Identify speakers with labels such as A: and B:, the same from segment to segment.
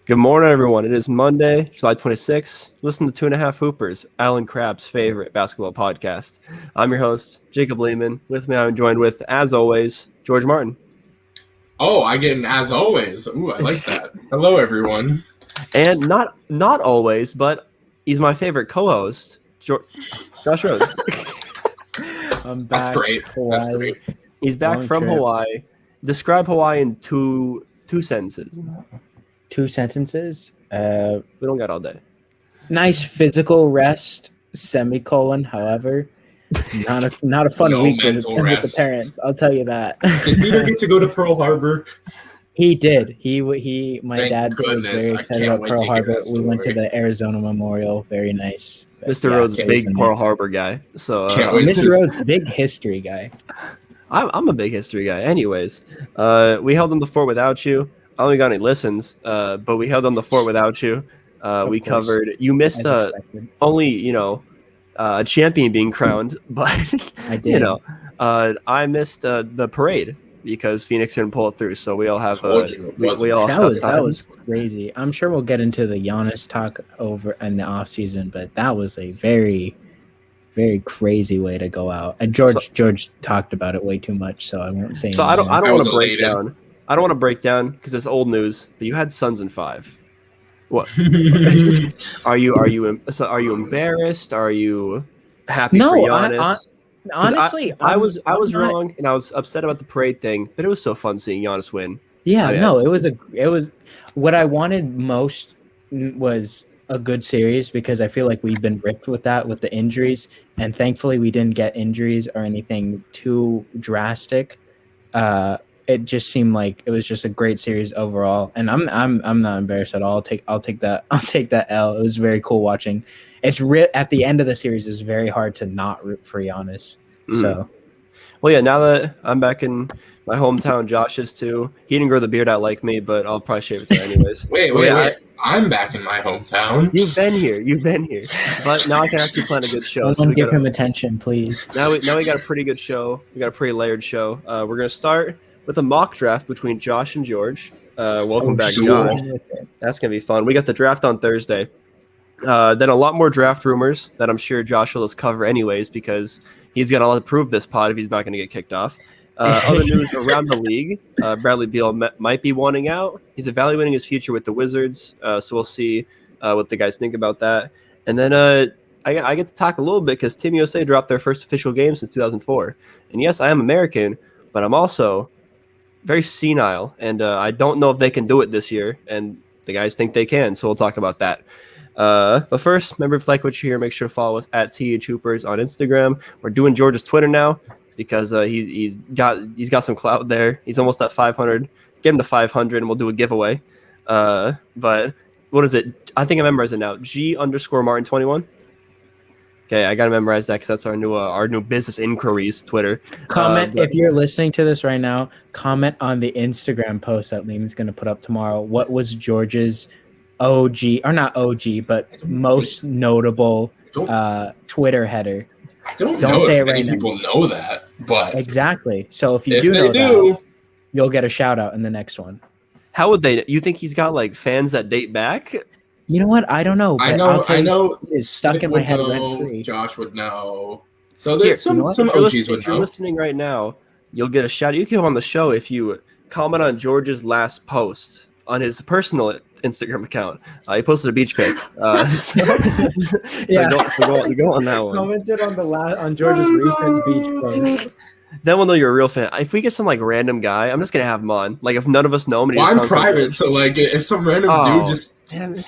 A: Good morning, everyone. It is Monday, July 26th. Listen to 2.5 Hoopers, Alan Crabb's favorite basketball podcast. I'm your host, Jacob Lehman. With me, I'm joined with, as always, George Martin.
B: Oh, I get an as always. Ooh, I like that. Hello, everyone.
A: And not always, but he's my favorite co-host, Josh Rhodes.
C: I'm back.
B: That's great.
C: Hawaii.
B: That's great.
A: He's back
C: Long
A: from
C: trip.
A: Hawaii. Describe Hawaii in two sentences.
C: 2 sentences.
A: We don't got all day.
C: Nice physical rest, semicolon. However, not a fun
B: No
C: week with
B: mental
C: the
B: rest.
C: parents. I'll tell you that.
B: Did Peter get to go to Pearl Harbor?
C: He did. My
B: Thank
C: dad was
B: goodness.
C: very
B: I
C: excited
B: can't
C: about
B: wait
C: Pearl
B: to hear
C: Harbor.
B: that
C: We went to
B: story.
C: the Arizona Memorial. Very nice.
A: Mr.
C: Yeah,
A: Rhodes,
C: it
A: big
C: was
A: Pearl
C: nice.
A: Harbor guy. So
B: Can't wait.
C: Mr. Rhodes, big history guy.
A: I'm a big history guy. Anyways, we held on the fort without you. I only got any listens, but we held on the fort without you. We
C: course.
A: covered. You missed
C: As expected.
A: only a champion being crowned, but
C: I did.
A: I missed the parade because Phoenix didn't pull it through. So we all have
B: Told you it wasn't.
A: we all
C: That
A: have
C: was
A: times.
C: crazy. I'm sure we'll get into the Giannis talk over in the off season, but that was a very, very crazy way to go out. And George talked about it way too much, so I won't say.
A: So I don't
B: I
A: want
B: was
A: to break
B: elated.
A: down. I don't want to break down because it's old news. But you had Suns in 5. What? Are you embarrassed? Are you happy
C: No,
A: for Giannis?
C: honestly,
A: I was
C: I'm not-
A: wrong, and I was upset about the parade thing. But it was so fun seeing Giannis win.
C: Yeah,
A: Oh, yeah.
C: no, it was what I wanted most was a good series because I feel like we've been ripped with the injuries, and thankfully we didn't get injuries or anything too drastic. It just seemed like it was just a great series overall, and I'm not embarrassed at all. I'll take that L. It was very cool watching. It's at the end of the series, it's very hard to not root for Giannis. So
A: Well, yeah. Now that I'm back in my hometown, Josh is too. He didn't grow the beard out like me, but I'll probably shave it today anyways.
B: Wait. I'm back in my hometown.
A: You've been here. But now I can actually plan a good show.
C: someone give him attention, please.
A: Now we got a pretty good show. We got a pretty layered show. We're gonna start with a mock draft between Josh and George. Welcome back,
B: sure.
A: Josh. That's gonna be fun. We got the draft on Thursday. Then a lot more draft rumors that I'm sure Josh will just cover anyways because he's got a lot to prove this pod if he's not going to get kicked off. Other news around the league: Bradley Beal might be wanting out. He's evaluating his future with the Wizards, so we'll see what the guys think about that. And then I get to talk a little bit because Team USA dropped their first official game since 2004. And yes, I am American, but I'm also very senile, and I don't know if they can do it this year. And the guys think they can, so we'll talk about that. But first, remember, if you like what you hear, make sure to follow us at THHoopers on Instagram. We're doing George's Twitter now because he's got some clout there. He's almost at 500. Get him to 500, and we'll do a giveaway. But what is it? I think I memorized it now. G_Martin21. Okay, I gotta memorize that because that's our new business inquiries Twitter.
C: Comment if you're listening to this right now. Comment on the Instagram post that Liam's going to put up tomorrow. What was George's OG or not OG, but most notable Twitter header?
B: I don't
C: Don't
B: know
C: say
B: if
C: it
B: many
C: right
B: people know that, but
C: Exactly. So if you
B: if
C: do
B: they
C: know
B: do,
C: that, you'll get a shout out in the next one.
A: How would they? You think he's got like fans that date back?
C: You know what? I don't know.
B: I
C: but
B: know.
C: I'll tell
B: I
C: you,
B: know.
C: it's stuck
B: Nick
C: in my
B: would
C: head
B: know,
C: rent free.
B: Josh would know. So there's
A: Here,
B: some
A: If you're
B: OGs
A: listening-
B: would
A: if you're
B: know.
A: listening right now, you'll get a shout. You can come on the show if you comment on George's last post on his personal Instagram account. He posted a beach pic. So
C: Yeah.
A: go on that one.
C: Commented on George's recent beach post.
A: Then we'll know you're a real fan. If we get some like random guy, I'm just gonna have him on. Like if none of us know him, and he
B: Well,
A: just
B: I'm
A: sounds like
B: private, so like if some random
A: Oh,
B: dude just
A: damn it.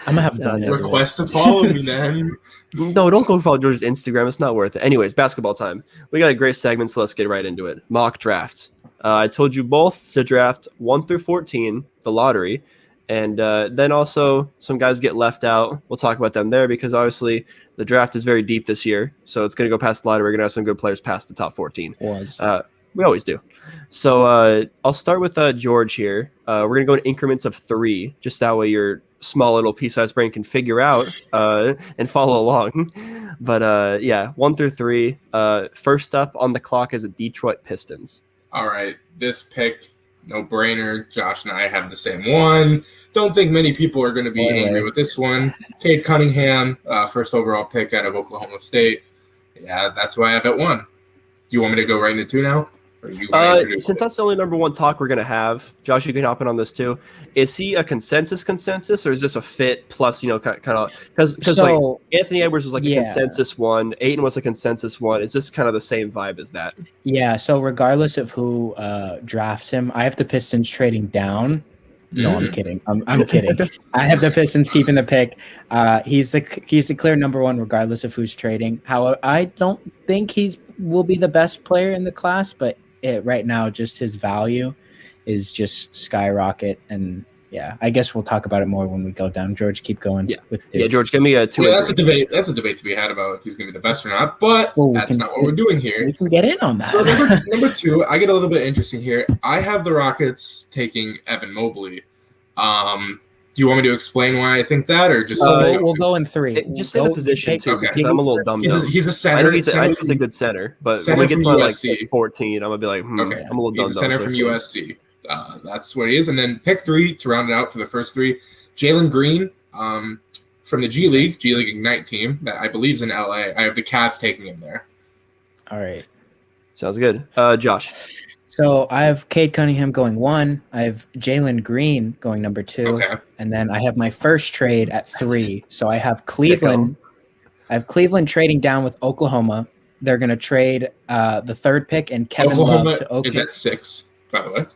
C: I'm gonna have done it.
B: request to follow me, then
A: No, don't go follow George's Instagram. It's not worth it. Anyways, basketball time. We got a great segment, so let's get right into it. Mock draft. I told you both to draft 1 through 14, the lottery, and then also some guys get left out. We'll talk about them there because obviously the draft is very deep this year, so it's going to go past the lottery. We're going to have some good players past the top 14. We always do. So I'll start with George here. We're going to go in increments of 3, just that way your small little pea-sized brain can figure out and follow along. But 1 through 3. First up on the clock is the Detroit Pistons.
B: all right, this pick No brainer. Josh and I have the same one. Don't think many people are going to be angry with this one. Cade Cunningham, first overall pick out of Oklahoma State. Yeah, that's why I have it 1. Do you want me to go right into 2 now? Or you want to introduce
A: since that's the only number 1 talk we're going to have, Josh, you can hop in on this too. Is he a consensus, or is this a fit plus, kind of – because like Anthony Edwards was like a consensus 1. Ayton was a consensus 1. Is this kind of the same vibe as that?
C: Yeah, so regardless of who drafts him, I have the Pistons trading down. No, I'm kidding. I'm kidding. I have the Pistons keeping the pick. He's the clear number 1 regardless of who's trading. However, I don't think will be the best player in the class, but right now just his value is just skyrocket. And yeah, I guess we'll talk about it more when we go down. George, keep going.
A: Yeah, George, give me a 2.
B: Yeah, that's a debate. That's a debate to be had about if he's going to be the best or not. But that's not what we're doing here.
C: We can get in on that.
B: So number 2, I get a little bit interesting here. I have the Rockets taking Evan Mobley. Do you want me to explain why I think that, or just
C: we'll go in 3?
A: Just say the position too, because I'm a little dumb.
B: He's a center.
A: I know he's a good center, but when we get to like 14, I'm gonna be like,
B: okay,
A: I'm a little dumb.
B: He's a center from USC. That's what he is. And then pick 3 to round it out for the first 3, Jalen Green, from the G League Ignite team that I believe is in LA. I have the Cavs taking him there.
C: All right,
A: sounds good. Josh.
C: So I have Cade Cunningham going 1. I have Jalen Green going number 2.
B: Okay.
C: And then I have my first trade at 3. So I have Cleveland. I have Cleveland trading down with Oklahoma. They're going to trade the 3rd pick and Kevin Love to OKC.
B: Is at 6, by the way.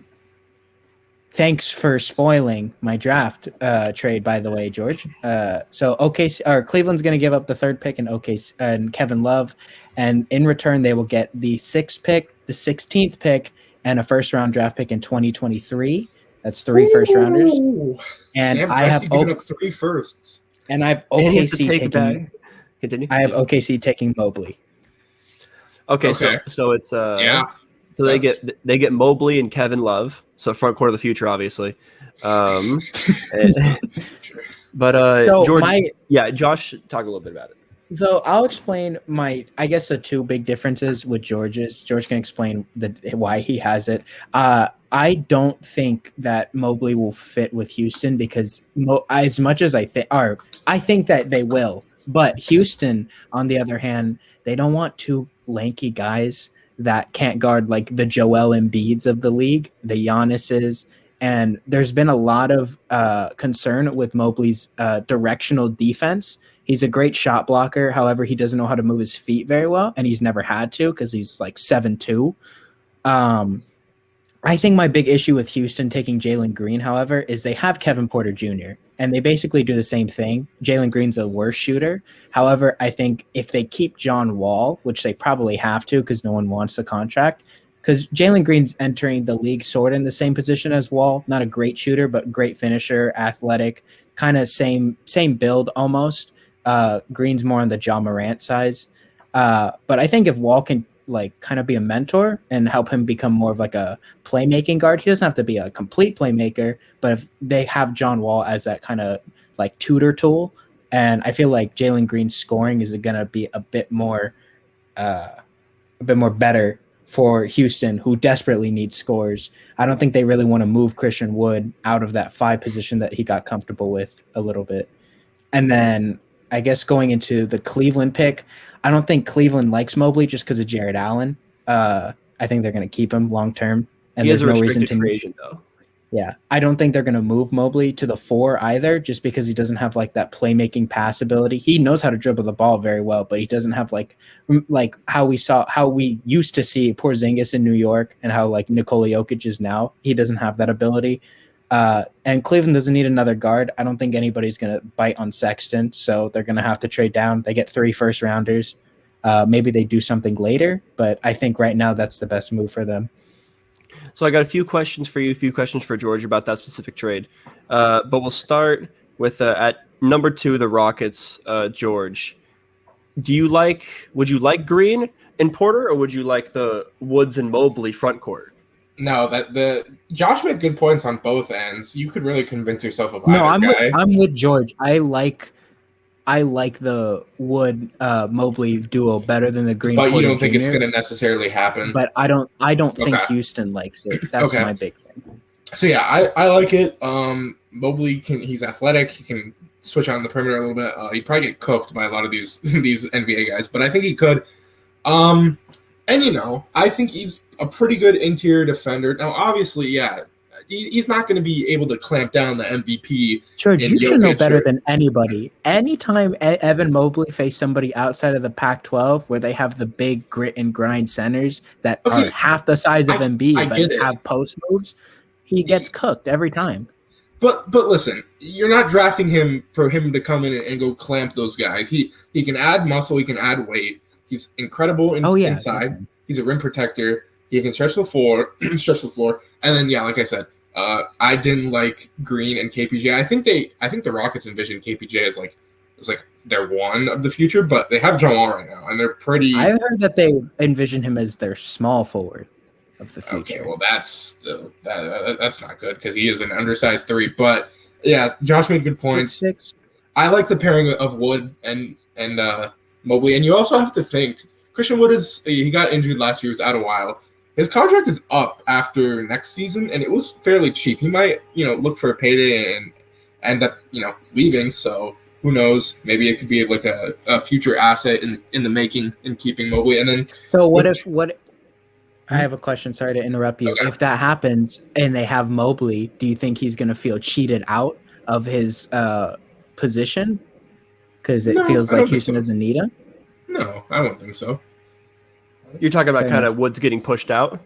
C: Thanks for spoiling my draft trade, by the way, George. So Cleveland's going to give up the 3rd pick and Kevin Love, and in return they will get the 6th pick, the 16th pick, and a first-round draft pick in 2023. That's 3 first-rounders. And
B: Sam
C: I have
B: giving up 3 firsts.
C: And I have OKC taking.
A: Continue.
C: I have OKC taking Mobley.
A: Okay. So it's
B: yeah.
A: So they get Mobley and Kevin Love. So front court of the future, obviously. But George, Josh, talk a little bit about it.
C: So I'll explain the 2 big differences with George's. George can explain why he has it. I don't think that Mobley will fit with Houston because as much as I think that they will. But Houston, on the other hand, they don't want 2 lanky guys that can't guard like the Joel Embiids of the league, the Giannis's. And there's been a lot of concern with Mobley's directional defense. He's a great shot blocker. However, he doesn't know how to move his feet very well, and he's never had to because he's like 7'2". I think my big issue with Houston taking Jalen Green, however, is they have Kevin Porter Jr., and they basically do the same thing. Jalen Green's a worse shooter. However, I think if they keep John Wall, which they probably have to because no one wants the contract, because Jalen Green's entering the league sort of in the same position as Wall, not a great shooter, but great finisher, athletic, kind of same build almost. Green's more on the Ja Morant size. But I think if Wall can like kind of be a mentor and help him become more of like a playmaking guard, he doesn't have to be a complete playmaker, but if they have John Wall as that kind of like tutor tool, and I feel like Jalen Green's scoring is going to be a bit more better for Houston, who desperately needs scores. I don't think they really want to move Christian Wood out of that 5 position that he got comfortable with a little bit. And then I guess going into the Cleveland pick, I don't think Cleveland likes Mobley just because of Jared Allen. I think they're going to keep him long term. And
A: he has
C: there's
A: a
C: no reason
A: restricted free agent, though.
C: Yeah, I don't think they're going to move Mobley to the 4 either, just because he doesn't have like that playmaking pass ability. He knows how to dribble the ball very well, but he doesn't have like how we used to see Porzingis in New York and how like Nikola Jokic is now. He doesn't have that ability. And Cleveland doesn't need another guard. I don't think anybody's going to bite on Sexton, so they're going to have to trade down. They get 3 first-rounders. Maybe they do something later, but I think right now that's the best move for them.
A: So I got a few questions for you, a few questions for George about that specific trade. But we'll start with at number 2, the Rockets, George. Would you like Green and Porter, or would you like the Woods and Mobley front court?
B: No, Josh made good points on both ends. You could really convince yourself of either guy.
C: I'm with George. I like the Wood Mobley duo better than the Green.
B: But
C: Porter
B: you don't think
C: Jr.
B: it's going to necessarily happen.
C: But I don't think Houston likes it. That's my big thing.
B: So yeah, I like it. Mobley he's athletic. He can switch on the perimeter a little bit. He'd probably get cooked by a lot of these NBA guys, but I think he could. And I think he's a pretty good interior defender. Now, obviously, yeah, he's not going to be able to clamp down the MVP.
C: George, you should know better than anybody. Anytime Evan Mobley faced somebody outside of the Pac-12 where they have the big grit and grind centers that are half the size of Embiid but have post moves, he gets cooked every time.
B: But listen, you're not drafting him for him to come in and go clamp those guys. He can add muscle. He can add weight. He's incredible inside. Definitely. He's a rim protector. He can stretch the floor. And then, yeah, like I said, I didn't like Green and KPJ. I think the Rockets envision KPJ as like their one of the future, but they have Jamal right now, and they're pretty.
C: I heard that they envision him as their small forward of the future.
B: Okay, well that's not good because he is an undersized 3. But yeah, Josh made good points.
C: 6'6".
B: I like the pairing of Wood and Mobley, and you also have to think Christian Wood he got injured last year. He was out a while. His contract is up after next season, and it was fairly cheap. He might, look for a payday and end up, leaving. So who knows? Maybe it could be like a future asset in the making in keeping Mobley. And then,
C: so I have a question. Sorry to interrupt you. Okay. If that happens and they have Mobley, do you think he's going to feel cheated out of his position because it feels like Houston doesn't need him?
B: No, I wouldn't think so.
A: You're talking about kind of Woods getting pushed out?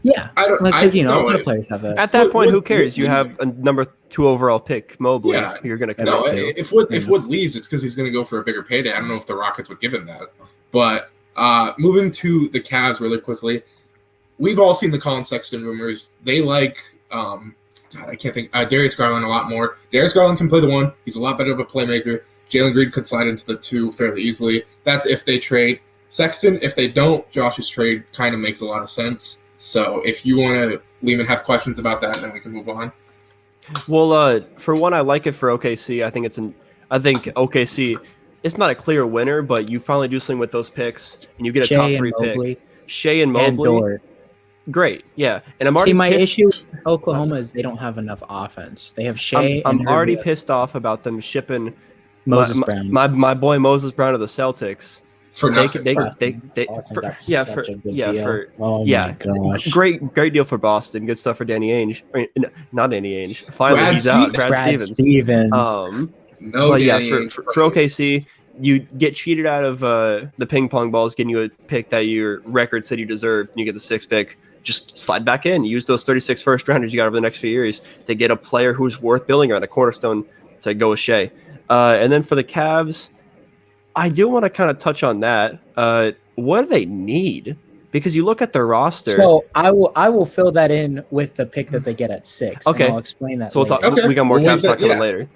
C: Yeah, because a lot of players have that.
A: At that point, who cares? You have a number 2 overall pick, Mobley. Yeah, you're going to commit to.
B: If Wood leaves, it's because he's going to go for a bigger payday. I don't know if the Rockets would give him that. But moving to the Cavs really quickly, we've all seen the Colin Sexton rumors. They like, I can't think, Darius Garland a lot more. Darius Garland can play the 1. He's a lot better of a playmaker. Jalen Green could slide into the 2 fairly easily. That's if they trade. Sexton, if they don't, Josh's trade kind of makes a lot of sense. So if you want to leave and have questions about that, then we can move on.
A: Well, for one, I like it for OKC. I think OKC, it's not a clear winner, but you finally do something with those picks, and you get a top 3 pick. Shea and Mobley. Great, yeah. And I'm already
C: my issue with Oklahoma is they don't have enough offense. They have Shea.
A: I'm already pissed off about them shipping
C: Moses Brown.
A: My boy Moses Brown to the Celtics.
B: For nothing.
A: Great deal for Boston. Good stuff for Danny Ainge. Not Danny Ainge. Finally, he's out. Brad Stevens. For OKC, you get cheated out of the ping pong balls, getting you a pick that your record said you deserved, and you get the 6th pick. Just slide back in. Use those 36 first rounders you got over the next few years to get a player who's worth building around, a cornerstone to go with Shea. And then for the Cavs, I do want to kind of touch on that. What do they need? Because you look at their roster.
C: So I will fill that in with the pick that they get at 6.
A: Okay,
C: and I'll explain that.
A: So we'll talk. Okay. We got more Cavs talk coming later.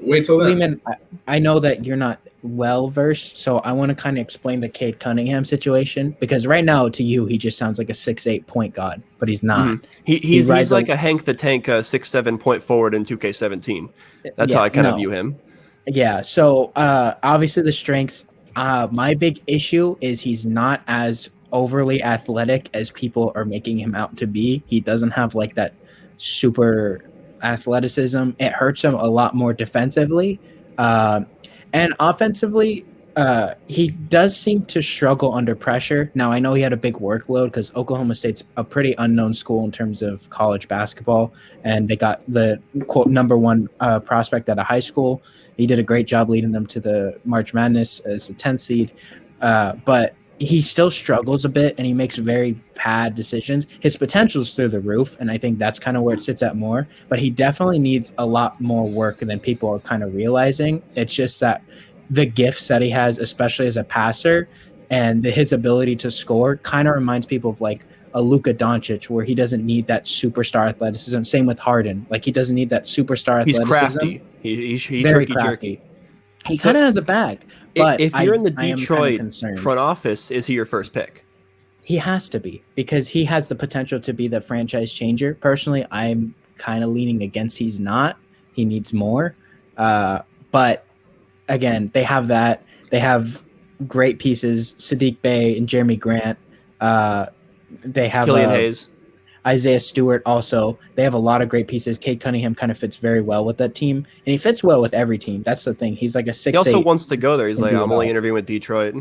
B: Wait till then.
C: Lehman, I know that you're not well versed, so I want to kind of explain the Cade Cunningham situation because right now to you he just sounds like a 6'8" point guard, but he's not.
A: Mm-hmm. He's like a Hank the Tank 6'7" point forward in 2K17. That's how I kind of view him.
C: Yeah, so obviously the strengths. My big issue is he's not as overly athletic as people are making him out to be. He doesn't have like that super athleticism. It hurts him a lot more defensively. And offensively, he does seem to struggle under pressure. Now, I know he had a big workload because Oklahoma State's a pretty unknown school in terms of college basketball, and they got the, quote, number 1 prospect at a high school. He did a great job leading them to the March Madness as a 10th seed. But he still struggles a bit, and he makes very bad decisions. His potential is through the roof, and I think that's kind of where it sits at more. But he definitely needs a lot more work than people are kind of realizing. It's just that the gifts that he has, especially as a passer, and his ability to score kind of reminds people of like a Luka Doncic, where he doesn't need that superstar athleticism. Same with Harden. Like he doesn't need that superstar athleticism.
A: He's crafty. He's
C: very crafty. He kind of has a bag. But
A: if you're in the Detroit front office, is he your first pick?
C: He has to be, because he has the potential to be the franchise changer. Personally, I'm kind of leaning against he's not. He needs more. But again, they have that. They have great pieces, Sadiq Bey and Jeremy Grant. They have
A: Killian Hayes.
C: Isaiah Stewart also. They have a lot of great pieces. Cade Cunningham kind of fits very well with that team, and he fits well with every team. That's the thing. He's like a 6'8".
A: He also wants to go there. He's like, I'm only interviewing with Detroit.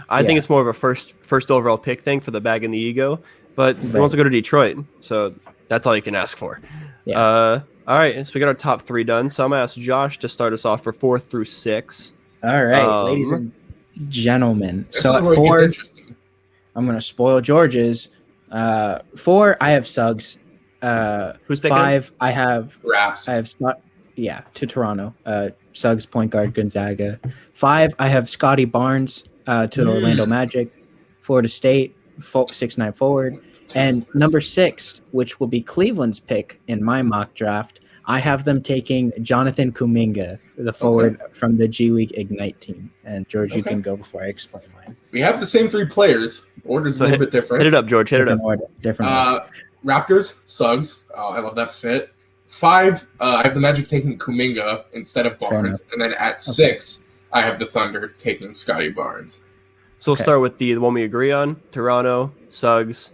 A: I think it's more of a first overall pick thing for the bag and the ego, but he wants to go to Detroit, so that's all you can ask for.
C: Yeah.
A: All right, so we got our top 3 done. So I'm gonna ask Josh to start us off for 4 through 6.
C: All right, ladies and gentlemen. So
B: at 4,
C: I'm gonna spoil George's. 4, I have Suggs.
A: Who's picking?
C: 5, I have
B: Raps.
C: I have Scott. Yeah, to Toronto. Suggs, point guard, Gonzaga. 5, I have Scotty Barnes to the Orlando Magic. Florida State, 6'9" forward. And number 6, which will be Cleveland's pick in my mock draft, I have them taking Jonathan Kuminga, the forward from the G League Ignite team. And George, you can go before I explain mine.
B: We have the same 3 players. Order's a little bit different.
A: Hit it up, George. Hit it up.
C: Different order.
B: Raptors, Suggs. Oh, I love that fit. 5, I have the Magic taking Kuminga instead of Barnes. And then at 6, I have the Thunder taking Scotty Barnes.
A: So we'll start with the one we agree on. Toronto, Suggs.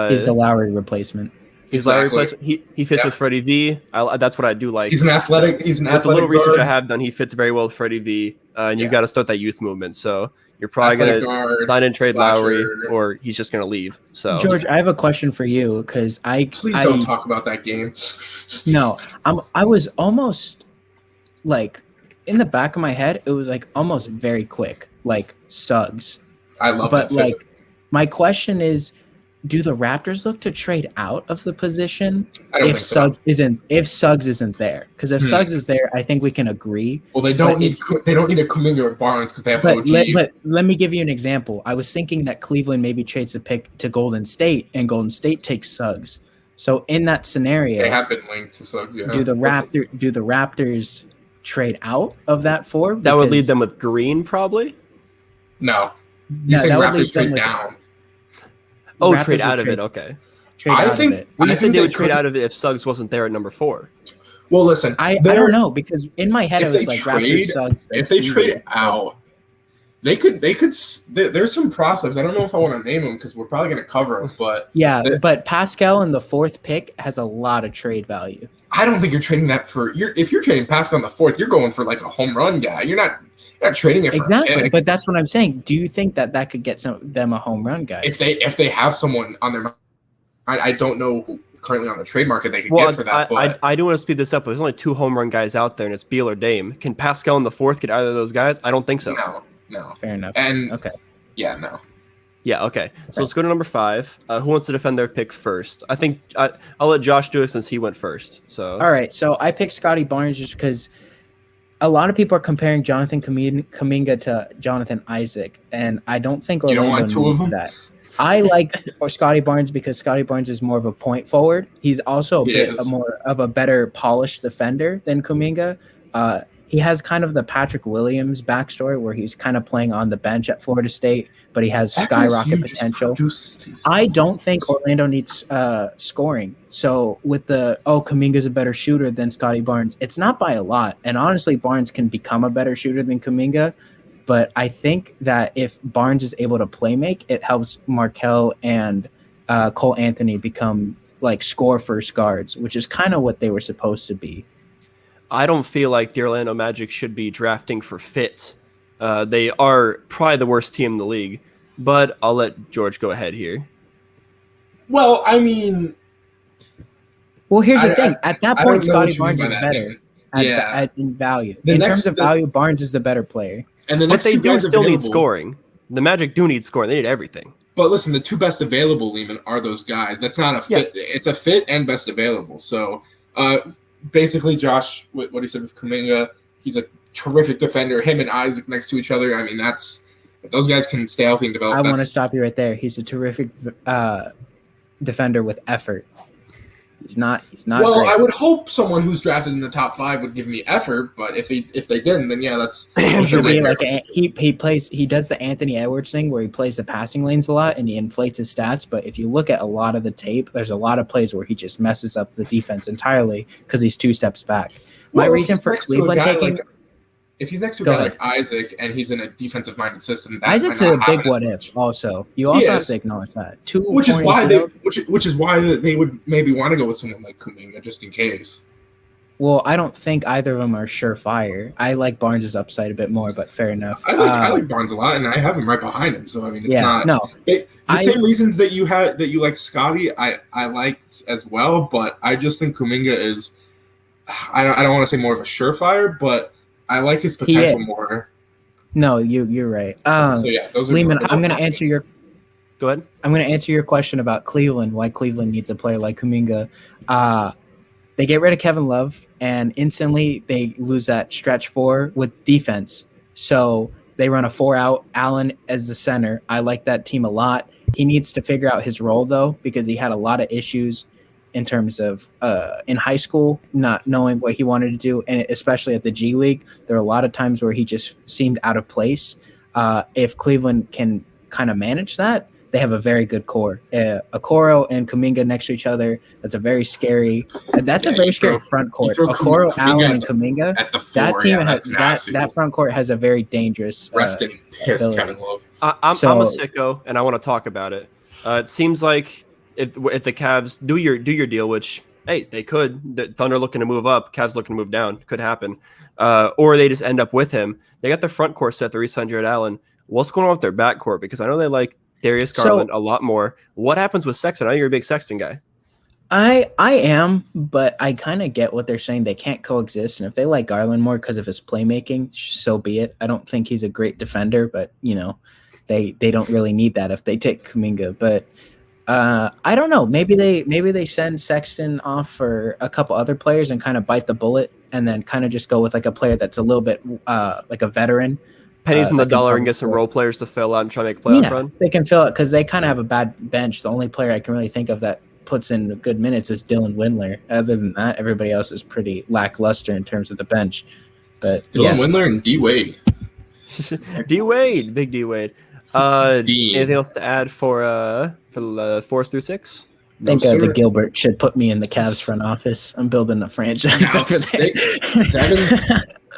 C: He's the Lowry replacement.
A: He's Lowry replacement. He fits with Freddie V. That's what I do like.
B: He's an athletic. With the
A: little research
B: guard.
A: I have done, he fits very well with Freddie V. And you've got to start that youth movement. So you're probably going to sign and trade Lowry, or he's just going to leave. So
C: George, I have a question for you because
B: please don't talk about that game.
C: No, I was almost like in the back of my head. It was like almost very quick, like Suggs.
B: I love
C: but
B: that.
C: Like my question is, do the Raptors look to trade out of the position if Suggs isn't there? Because if Suggs is there, I think we can agree.
B: Well, they don't need a Kuminga or Barnes because they have OG.
C: But let me give you an example. I was thinking that Cleveland maybe trades a pick to Golden State, and Golden State takes Suggs. So in that scenario,
B: they have been linked to Suggs. Yeah.
C: Do the Raptors trade out of that 4?
A: That would lead them with Green, probably.
B: No, you saying Raptors trade down?
A: Oh, trade out of it. Okay.
C: I
A: think they would trade out of it if Suggs wasn't there at number 4.
B: Well, listen,
C: I don't know because in my head it was like Raptors, Suggs.
B: If they trade out, they could. There's some prospects. I don't know if I want to name them because we're probably going to cover them. But
C: but Pascal in the 4th pick has a lot of trade value.
B: I don't think you're trading that for. If you're trading Pascal in the 4th, you're going for like a home run guy. You're not trading it for a pick.
C: But that's what I'm saying. Do you think that could get them a home run guy?
B: If they have someone on their mind, I don't know who currently on the trade market they could get for that.
A: I do want to speed this up, but there's only 2 home run guys out there, and it's Beal or Dame. Can Pascal in the 4th get either of those guys? I don't think so.
B: No.
C: Fair enough.
B: And
C: okay.
B: Yeah, no.
A: Yeah, okay. So let's go to number 5. Who wants to defend their pick first? I think I'll let Josh do it since he went first. So
C: all right. So I picked Scotty Barnes just because a lot of people are comparing Jonathan Kuminga to Jonathan Isaac, and I don't think Orlando needs that. I like Scotty Barnes because Scotty Barnes is more of a point forward. He's also more of a better polished defender than Kuminga. He has kind of the Patrick Williams backstory where he's kind of playing on the bench at Florida State, but he has skyrocket potential. I don't think Orlando needs scoring. So with Kuminga's a better shooter than Scotty Barnes, it's not by a lot. And honestly, Barnes can become a better shooter than Kuminga. But I think that if Barnes is able to play make, it helps Markelle and Cole Anthony become like score first guards, which is kind of what they were supposed to be.
A: I don't feel like the Orlando Magic should be drafting for fit. They are probably the worst team in the league, but I'll let George go ahead here.
B: Well, I mean...
C: Well, here's the thing. At that point, Scotty Barnes is better in value. In terms of value, Barnes is the better player.
B: And
A: but they do still need scoring. The Magic do need scoring. They need everything.
B: But listen, the 2 best available, Lehman, are those guys. That's not a fit. Yeah. It's a fit and best available. So... basically, Josh, what he said with Kuminga, he's a terrific defender. Him and Isaac next to each other. I mean, if those guys can stay healthy and develop.
C: I want to stop you right there. He's a terrific defender with effort. He's not.
B: Well,
C: great.
B: I would hope someone who's drafted in the top 5 would give me effort, but if they didn't, then yeah, that's.
C: He does the Anthony Edwards thing where he plays the passing lanes a lot and he inflates his stats. But if you look at a lot of the tape, there's a lot of plays where he just messes up the defense entirely because he's 2 steps back. My reason for Cleveland taking.
B: if he's next to a
C: Go
B: guy
C: ahead.
B: like Isaac and he's in a defensive-minded system, that
C: Isaac's
B: might
C: a
B: not happen
C: big
B: as
C: what
B: much.
C: if. Also, you also have
B: Yes.
C: to acknowledge that.
B: Which is why they would maybe want to go with someone like Kuminga just in case.
C: Well, I don't think either of them are surefire. I like Barnes' upside a bit more, but fair enough.
B: I like Barnes a lot, and I have him right behind him. So I mean, it's not the same reasons that you like Scotty. I liked as well, but I just think Kuminga is. I don't want to say more of a surefire, but I like his potential more.
C: No, you're right.
B: So yeah, those are.
C: Lehman, I'm going to answer your.
A: Go ahead.
C: I'm going to answer your question about Cleveland. Why Cleveland needs a player like Kuminga. They get rid of Kevin Love, and instantly they lose that stretch 4 with defense. So they run a 4-out, Allen as the center. I like that team a lot. He needs to figure out his role, though, because he had a lot of issues in terms of in high school, not knowing what he wanted to do, and especially at the G League. There are a lot of times where he just seemed out of place. If Cleveland can kind of manage that, they have a very good core. Okoro and Kuminga next to each other. That's a very scary. That's a very scary front court. Okoro, Allen, and Kuminga.
B: At the 4,
C: that team has that front court has a very dangerous.
B: Resting pissed Kevin Love.
A: I'm a sicko, and I want to talk about it. It seems like if the Cavs do your deal, which hey they could. The Thunder looking to move up, Cavs looking to move down, could happen. Or they just end up with him. They got the front court set. The re-signed Jared Allen. What's going on with their back court? Because I know they like Darius Garland a lot more. What happens with Sexton? I know you're a big Sexton guy.
C: I am, but I kind of get what they're saying. They can't coexist, and if they like Garland more because of his playmaking, so be it. I don't think he's a great defender, but they don't really need that if they take Kuminga. But I don't know. Maybe they send Sexton off for a couple other players and kind of bite the bullet, and then kind of just go with like a player that's a little bit like a veteran.
A: Pennies on the dollar and get some role players to fill out and try to make a playoff run.
C: They can fill it because they kind of have a bad bench. The only player I can really think of that puts in good minutes is Dylan Windler. Other than that, everybody else is pretty lackluster in terms of the bench. But
B: Dylan Windler and D Wade.
A: D Wade, big D Wade. Anything else to add for the 4 through 6?
C: I think the Gilbert should put me in the Cavs front office. I'm building a franchise.
B: Now,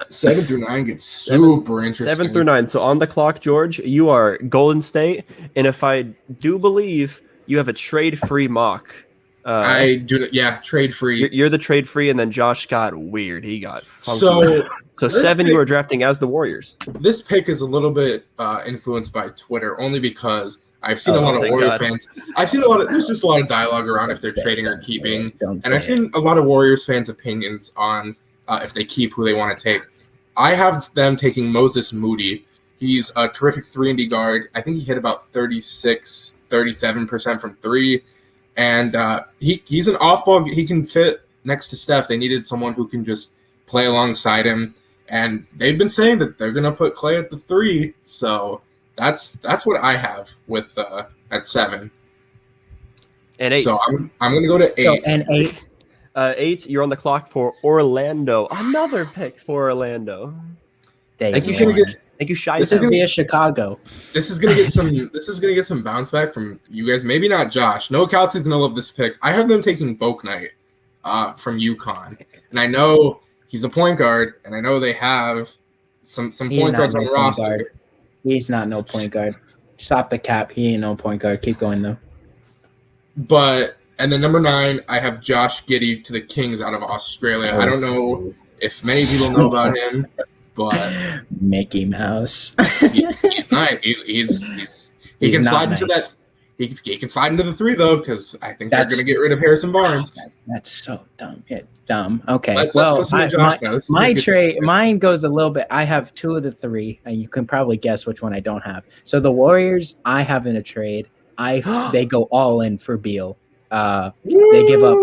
B: 7 through 9 gets super interesting.
A: 7 through 9. So on the clock, George, you are Golden State, and if I do believe you have a trade-free mock.
B: I do, trade-free.
A: You're the trade-free, and then Josh got weird. He got
B: funky.
A: So 7 you are drafting as the Warriors.
B: This pick is a little bit influenced by Twitter, only because I've seen a lot of Warrior fans. I've seen there's just a lot of dialogue around if they're trading or keeping, and I've seen a lot of Warriors fans' opinions on if they keep who they want to take. I have them taking Moses Moody. He's a terrific 3-and-D guard. I think he hit about 37% from 3. And he's an off-ball. He can fit next to Steph. They needed someone who can just play alongside him. And they've been saying that they're going to put Clay at the 3. So that's what I have with at 7.
A: And 8.
B: So I'm going to go to 8.
C: So, and 8.
A: 8, you're on the clock for Orlando. Another pick for Orlando.
C: Thank
A: you, Shy.
C: This is gonna be a Chicago.
B: This is gonna get some bounce back from you guys. Maybe not Josh. No, Kelsey's gonna love this pick. I have them taking Bouknight from UConn, and I know he's a point guard, and I know they have some point guards on the roster.
C: He's not no point guard. Stop the cap. He ain't no point guard. Keep going though.
B: And then number 9, I have Josh Giddey to the Kings out of Australia. I don't know if many people know about him, but
C: Mickey Mouse.
B: he's nice. He can slide into that. He can slide into the 3 though, because I think they're going to get rid of Harrison Barnes.
C: That's so dumb. Yeah, dumb. Okay.
B: Let's listen to Josh now.
C: My trade, mine goes a little bit. I have 2 of the 3, and you can probably guess which one I don't have. So the Warriors, I have in a trade. They go all in for Beal. They give up.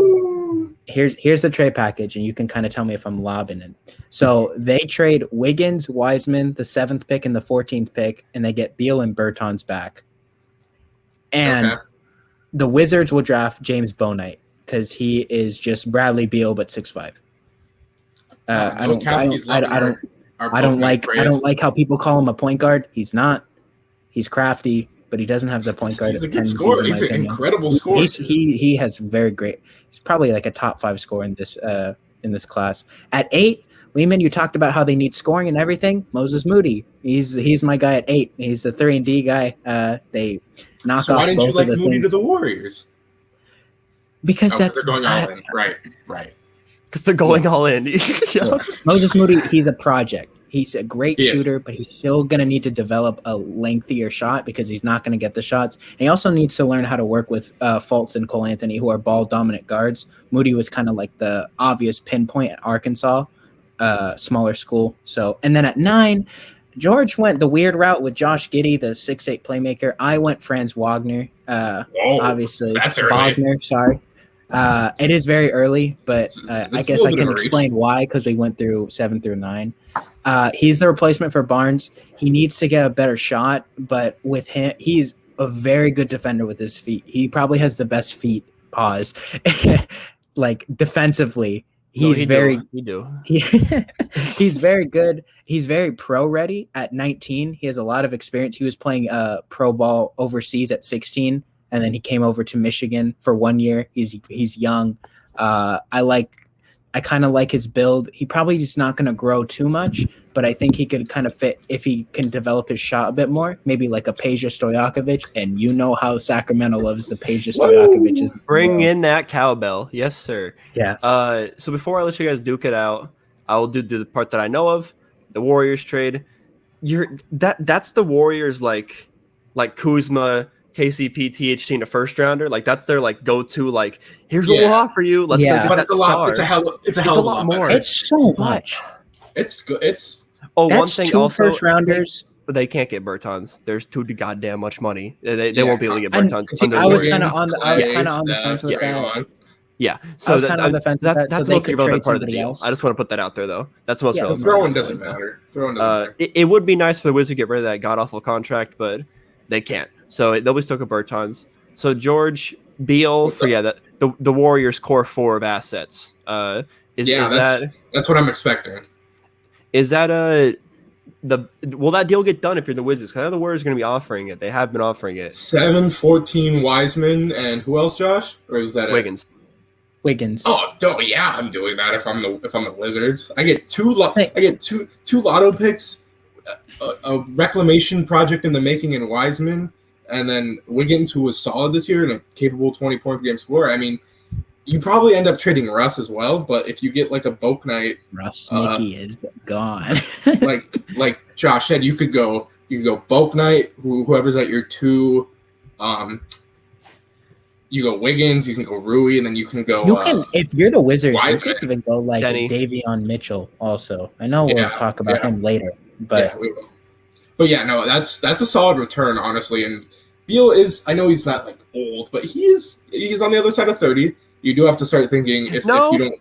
C: Here's the trade package, and you can kind of tell me if I'm lobbing it. So they trade Wiggins, Wiseman, the 7th pick and the 14th pick, and they get Beal and Bertans back. And the Wizards will draft James Bouknight because he is just Bradley Beal but 6'5". I don't like how people call him a point guard. He's not. He's crafty, but he doesn't have the point guard.
B: He's a good scorer. He's an incredible scorer.
C: He has very great. He's probably like a top 5 scorer in this class. At 8, Lehman, you talked about how they need scoring and everything. Moses Moody, he's my guy at 8. He's the 3-and-D guy. They knock
B: So
C: off
B: why didn't
C: both
B: you like
C: of the
B: Moody to
C: things.
B: the Warriors?
C: Because
B: They're
C: that's
B: going all in. Right.
A: Because they're going all in.
C: Moses Moody, he's a project. He's a great
B: He is.
C: shooter, but he's still going to need to develop a lengthier shot because he's not going to get the shots. And he also needs to learn how to work with Fultz and Cole Anthony, who are ball-dominant guards. Moody was kind of like the obvious pinpoint at Arkansas, smaller school. So, and then at 9, George went the weird route with Josh Giddey, the 6'8 playmaker. I went Franz Wagner, obviously.
B: that's early.
C: Wagner, sorry. It is very early, but I guess I can explain why because we went through 7 through 9. He's the replacement for Barnes. He needs to get a better shot, but with him, he's a very good defender with his feet. He probably has the best feet. Pause. Like defensively, he's very good. He's very pro ready at 19. He has a lot of experience. He was playing pro ball overseas at 16. And then he came over to Michigan for 1 year. He's young. I kind of like his build. He probably is not going to grow too much, but I think he could kind of fit if he can develop his shot a bit more. Maybe like a Peja Stojakovic, and you know how Sacramento loves the Peja Stojakovic.
A: Bring in that cowbell, yes sir.
C: Yeah.
A: So before I let you guys duke it out, I will do the part that I know of, the Warriors trade. That's the Warriors like Kuzma, KCP, THT in a first rounder, like that's their like go-to. Like, here's what we'll offer you. Let's go get
B: but
A: that
B: it's a lot.
A: star.
B: It's a hell of a lot more.
C: It's so much.
B: It's good. It's
A: one thing
C: 2
A: also.
C: first rounders.
A: They can't get Bertans. There's too goddamn much money. They won't be able to get Bertans.
C: I was kind of on the fence with that.
A: Yeah, so
C: that's
A: the most irrelevant part of the deal.
C: Else.
A: I just want to put that out there, though. That's the most relevant.
B: Throwing doesn't matter.
A: It would be nice for the Wizards to get rid of that god awful contract, but they can't. So they'll be stuck with Bertans. So George Beal for the Warriors' core 4 of assets.
B: That's what I'm expecting.
A: Is that will that deal get done if you're the Wizards? Because I know the Warriors are going to be offering it. They have been offering it.
B: 7-14 Wiseman and who else, Josh? Or was that
A: Wiggins?
C: Wiggins.
B: Oh, yeah, I'm doing that if I'm the Wizards. I get two lotto picks, a reclamation project in the making in Wiseman, and then Wiggins, who was solid this year and a capable 20-point per game scorer. I mean, you probably end up trading Russ as well, but if you get like a Boak Knight,
C: Russ Nicky is gone.
B: like Josh said, you could go Boak Knight, whoever's at your 2. You go Wiggins, you can go Rui, and then you can go.
C: If you're the Wizards,
B: Wiseman.
C: you could even go like Davion Mitchell. Also, I know we'll talk about him later, but
B: we will. But yeah, no, that's a solid return, honestly. And Beal is, I know he's not like old, but he's on the other side of 30. You do have to start thinking if you don't.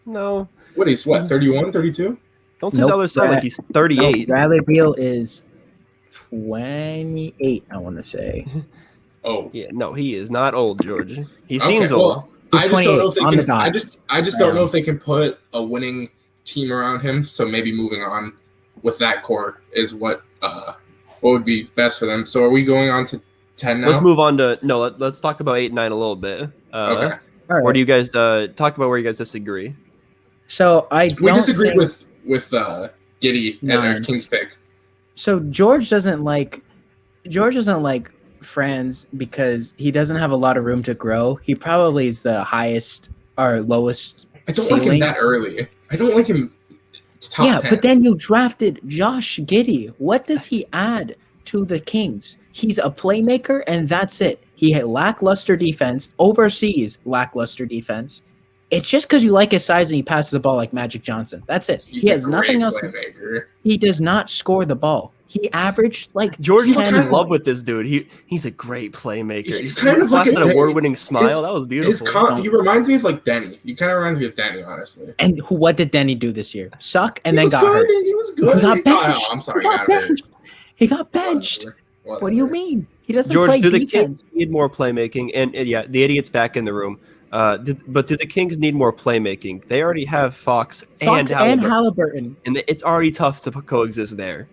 A: No.
B: What he's 31, 32?
A: Don't say the other side like he's 38.
C: No, Bradley Beal is 28. I want to say.
B: Oh
A: yeah, no, he is not old, George. He seems old.
B: Well, I just don't know if they can. I just don't know if they can put a winning team around him. So maybe moving on with that core is what would be best for them. So are we going on to 10 now?
A: Let's move on to let's talk about 8 and 9 a little bit.
B: Okay.
A: Where do you guys talk about where you guys disagree?
C: So we
B: disagree with Giddey and our Kings pick.
C: So George doesn't like Franz because he doesn't have a lot of room to grow. He probably is the highest or lowest.
B: I don't like him that early. I don't like him. It's top 10.
C: But then you drafted Josh Giddey. What does he add to the Kings? He's a playmaker, and that's it. He had lackluster defense, overseas lackluster defense. It's just because you like his size and he passes the ball like Magic Johnson. That's it. He has nothing else.
B: Playmaker.
C: He does not score the ball. He averaged like
A: George is in love with this dude. He's a great playmaker.
B: He's kind of like
A: an award-winning smile. That was beautiful.
B: He reminds me of like Denny. He kind of reminds me of Denny, honestly.
C: And what did Denny do this year? Suck and then got hurt.
B: He was good.
C: He got benched.
B: I'm sorry.
C: He got benched. What do you mean? He doesn't
A: George,
C: play
A: do the
C: defense.
A: Kings need more playmaking? And yeah, the idiot's back in the room. But do the Kings need more playmaking? They already have Fox and Halliburton.
C: Halliburton.
A: And it's already tough to coexist there.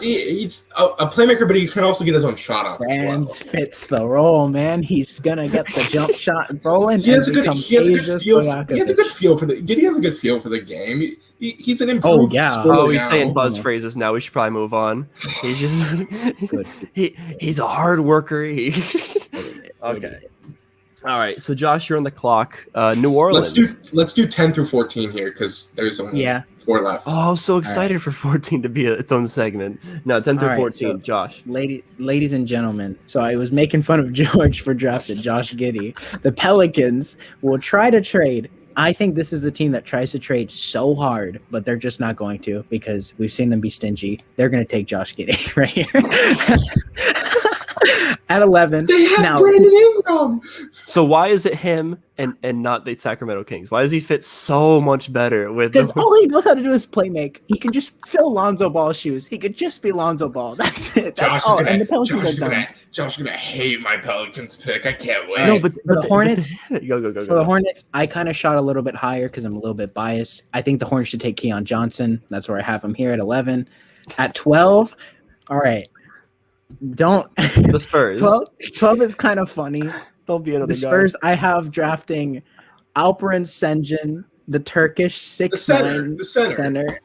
B: He's a playmaker, but he can also get his own shot off
C: Franz
B: as well.
C: fits the role, man. He's gonna get the jump shot rolling.
B: He has a good feel for the game. He's an improved scorer
A: he's
B: now.
A: saying buzz phrases now. We should probably move on. He's just he's a hard worker. Okay. All right. So Josh, you're on the clock. New Orleans.
B: Let's do 10 through 14 here because there's only 4 left.
A: Oh, I was so excited for 14 to be its own segment. No, 10 through 14. So, Josh.
C: Ladies and gentlemen, so I was making fun of George for drafting Josh Giddey. The Pelicans will try to trade. I think this is the team that tries to trade so hard, but they're just not going to because we've seen them be stingy. They're going to take Josh Giddey right here. At 11.
B: They have Brandon Ingram.
A: So why is it him and not the Sacramento Kings? Why does he fit so much better with?
C: Because all he knows how to do is play make. He can just fill Lonzo Ball's shoes. He could just be Lonzo Ball. That's it. That's all. And the Pelicans are done.
B: Josh is gonna hate my Pelicans pick. I can't wait.
C: No, but the Hornets.
A: Go.
C: For the Hornets, I kind of shot a little bit higher because I'm a little bit biased. I think the Hornets should take Keon Johnson. That's where I have him here at 11. At 12, all right. Don't
A: the Spurs.
C: 12 is kind of funny.
A: There'll be another
C: the Spurs. I have drafting Alperen Sengun, the Turkish 6'9" center.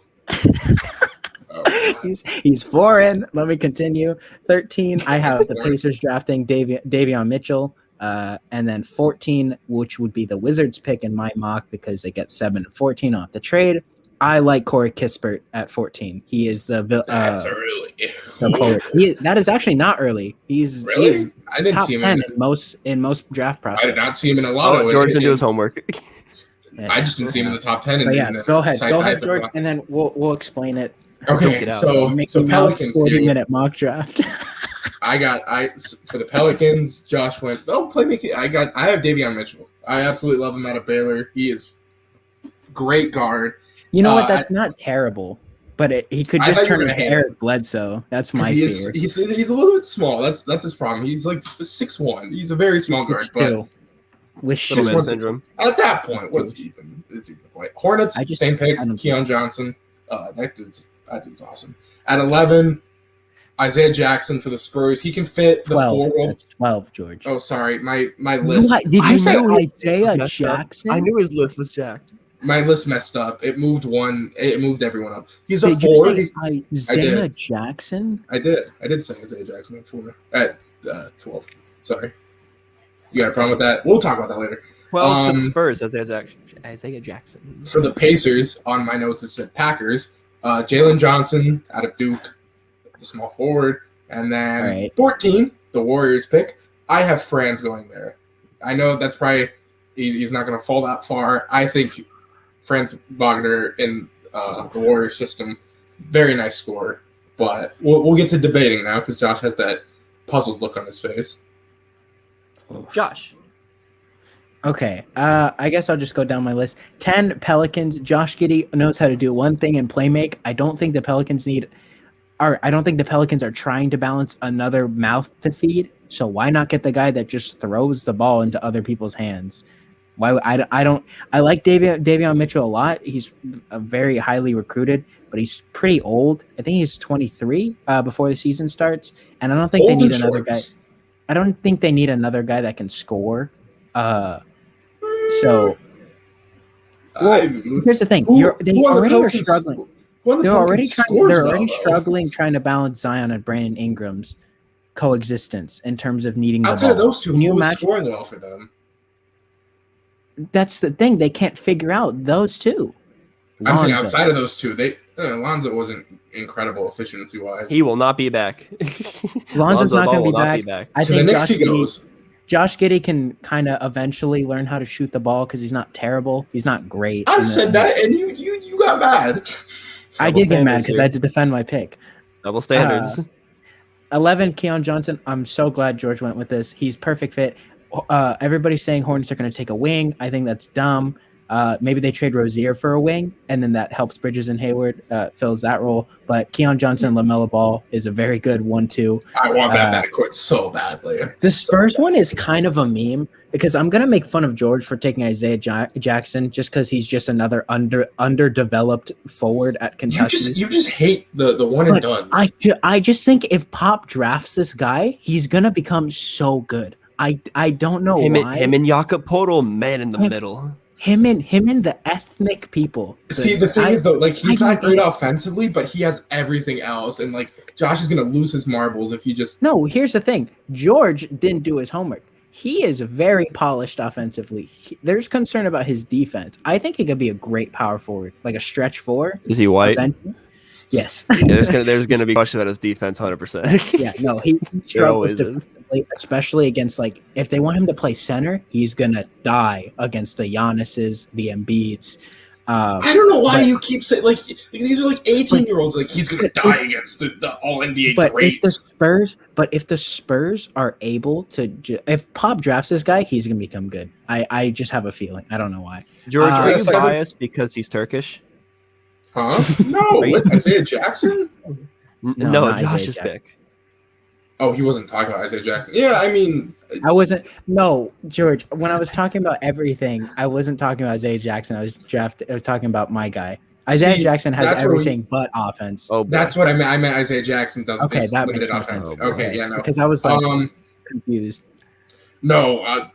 C: He's foreign. Let me continue. 13. I have the Pacers drafting Davion Mitchell, and then 14, which would be the Wizards pick in my mock because they get 7 and 14 off the trade. I like Corey Kispert at 14. He is
B: that's early.
C: That is actually not early. He's
B: I didn't
C: top
B: see him
C: 10 in most draft prospects.
B: I did not see him in a lot of.
A: George didn't do his homework.
B: I just didn't see him in the top 10.
C: Go ahead, George, and then we'll explain it.
B: Okay, so Pelicans
C: 40-minute mock draft.
B: For the Pelicans, Josh went playmaking. I have Davion Mitchell. I absolutely love him out of Baylor. He is great guard.
C: You know what? That's not terrible, but he could just turn into Eric Bledsoe. That's my fear.
B: He's a little bit small. That's his problem. He's like 6'1". He's a very small guard, but
C: with
A: syndrome.
B: At that point, it's even point. Hornets, same pick, Keon Johnson. That dude's awesome. At 11, Isaiah Jackson for the Spurs. He can fit the
C: 12. That's 12, George.
B: Oh, sorry, my list.
C: Did you say Isaiah Jackson?
A: I knew his list was jacked.
B: My list messed up. It moved everyone up. He's a 4.
C: Isaiah Jackson?
B: I did say Isaiah Jackson at 4. At 12. Sorry. You got a problem with that? We'll talk about that later.
A: Well, for the Spurs, Isaiah Jackson.
B: For the Pacers, on my notes it said Packers. Jalen Johnson out of Duke, the small forward. And then 14, the Warriors pick. I have Franz going there. I know that's probably he's not going to fall that far. I think Franz Wagner in the Warriors system, very nice scorer. But we'll get to debating now because Josh has that puzzled look on his face.
A: Josh.
C: Okay, I guess I'll just go down my list. 10 Pelicans. Josh Giddey knows how to do one thing and play make. I don't think the Pelicans are trying to balance another mouth to feed. So why not get the guy that just throws the ball into other people's hands? I like Davion Mitchell a lot. He's very highly recruited, but he's pretty old. I think he's 23 before the season starts, and I don't think they need another guy. I don't think they need another guy that can score. So here's the thing: they already are struggling. They're already struggling trying to balance Zion and Brandon Ingram's coexistence in terms of needing the ball.
B: Outside of those two, who was scoring well for them?
C: That's the thing. They can't figure out those two.
B: I'm saying outside of those two, Lonzo wasn't incredible efficiency-wise.
A: He will not be back.
C: Lonzo's not going to be back. I think
B: the Knicks he goes.
C: Josh Giddey can kind of eventually learn how to shoot the ball because he's not terrible. He's not great.
B: I said that, and you got mad.
C: I did get mad because I had to defend my pick.
A: Double standards.
C: 11, Keon Johnson. I'm so glad George went with this. He's perfect fit. Everybody's saying Hornets are going to take a wing. I think that's dumb. Maybe they trade Rozier for a wing, and then that helps Bridges and Hayward fills that role. But Keon Johnson, LaMelo Ball is a very good 1-2.
B: I want that backcourt so badly.
C: The Spurs one is kind of a meme because I'm gonna make fun of George for taking Isaiah Jackson just because he's just another underdeveloped forward at Kentucky.
B: You just hate the one and done.
C: I just think if Pop drafts this guy, he's gonna become so good. I don't know why.
A: Him and Jakob Poeltl, man in the middle.
C: Him and the ethnic people.
B: See, the thing is though, like he's not great offensively, but he has everything else, and like Josh is gonna lose his marbles if you just.
C: No, here's the thing. George didn't do his homework. He is very polished offensively. There's concern about his defense. I think he could be a great power forward, like a stretch 4.
A: Is he white?
C: Yes.
A: Yeah, there's gonna be question about his defense, 100%.
C: Yeah, no, he struggles defensively, especially against like if they want him to play center, he's gonna die against the Giannis's, the Embiids.
B: I don't know why you keep saying like these are like 18-year-olds. Like he's gonna die against the All NBA greats.
C: If the Spurs are able to, if Pop drafts this guy, he's gonna become good. I just have a feeling. I don't know why.
A: George, are you biased because he's Turkish?
B: Huh? No, Isaiah Jackson?
A: No, Josh's pick.
B: Oh, he wasn't talking about Isaiah Jackson. Yeah, I mean,
C: I wasn't. No, George. When I was talking about everything, I wasn't talking about Isaiah Jackson. I was talking about my guy. Isaiah Jackson has everything but offense.
B: Oh, that's what I meant. I meant Isaiah Jackson does
C: okay, that
B: limited
C: makes
B: offense.
C: Sense.
B: Okay, yeah, no.
C: Because I was like confused.
B: No,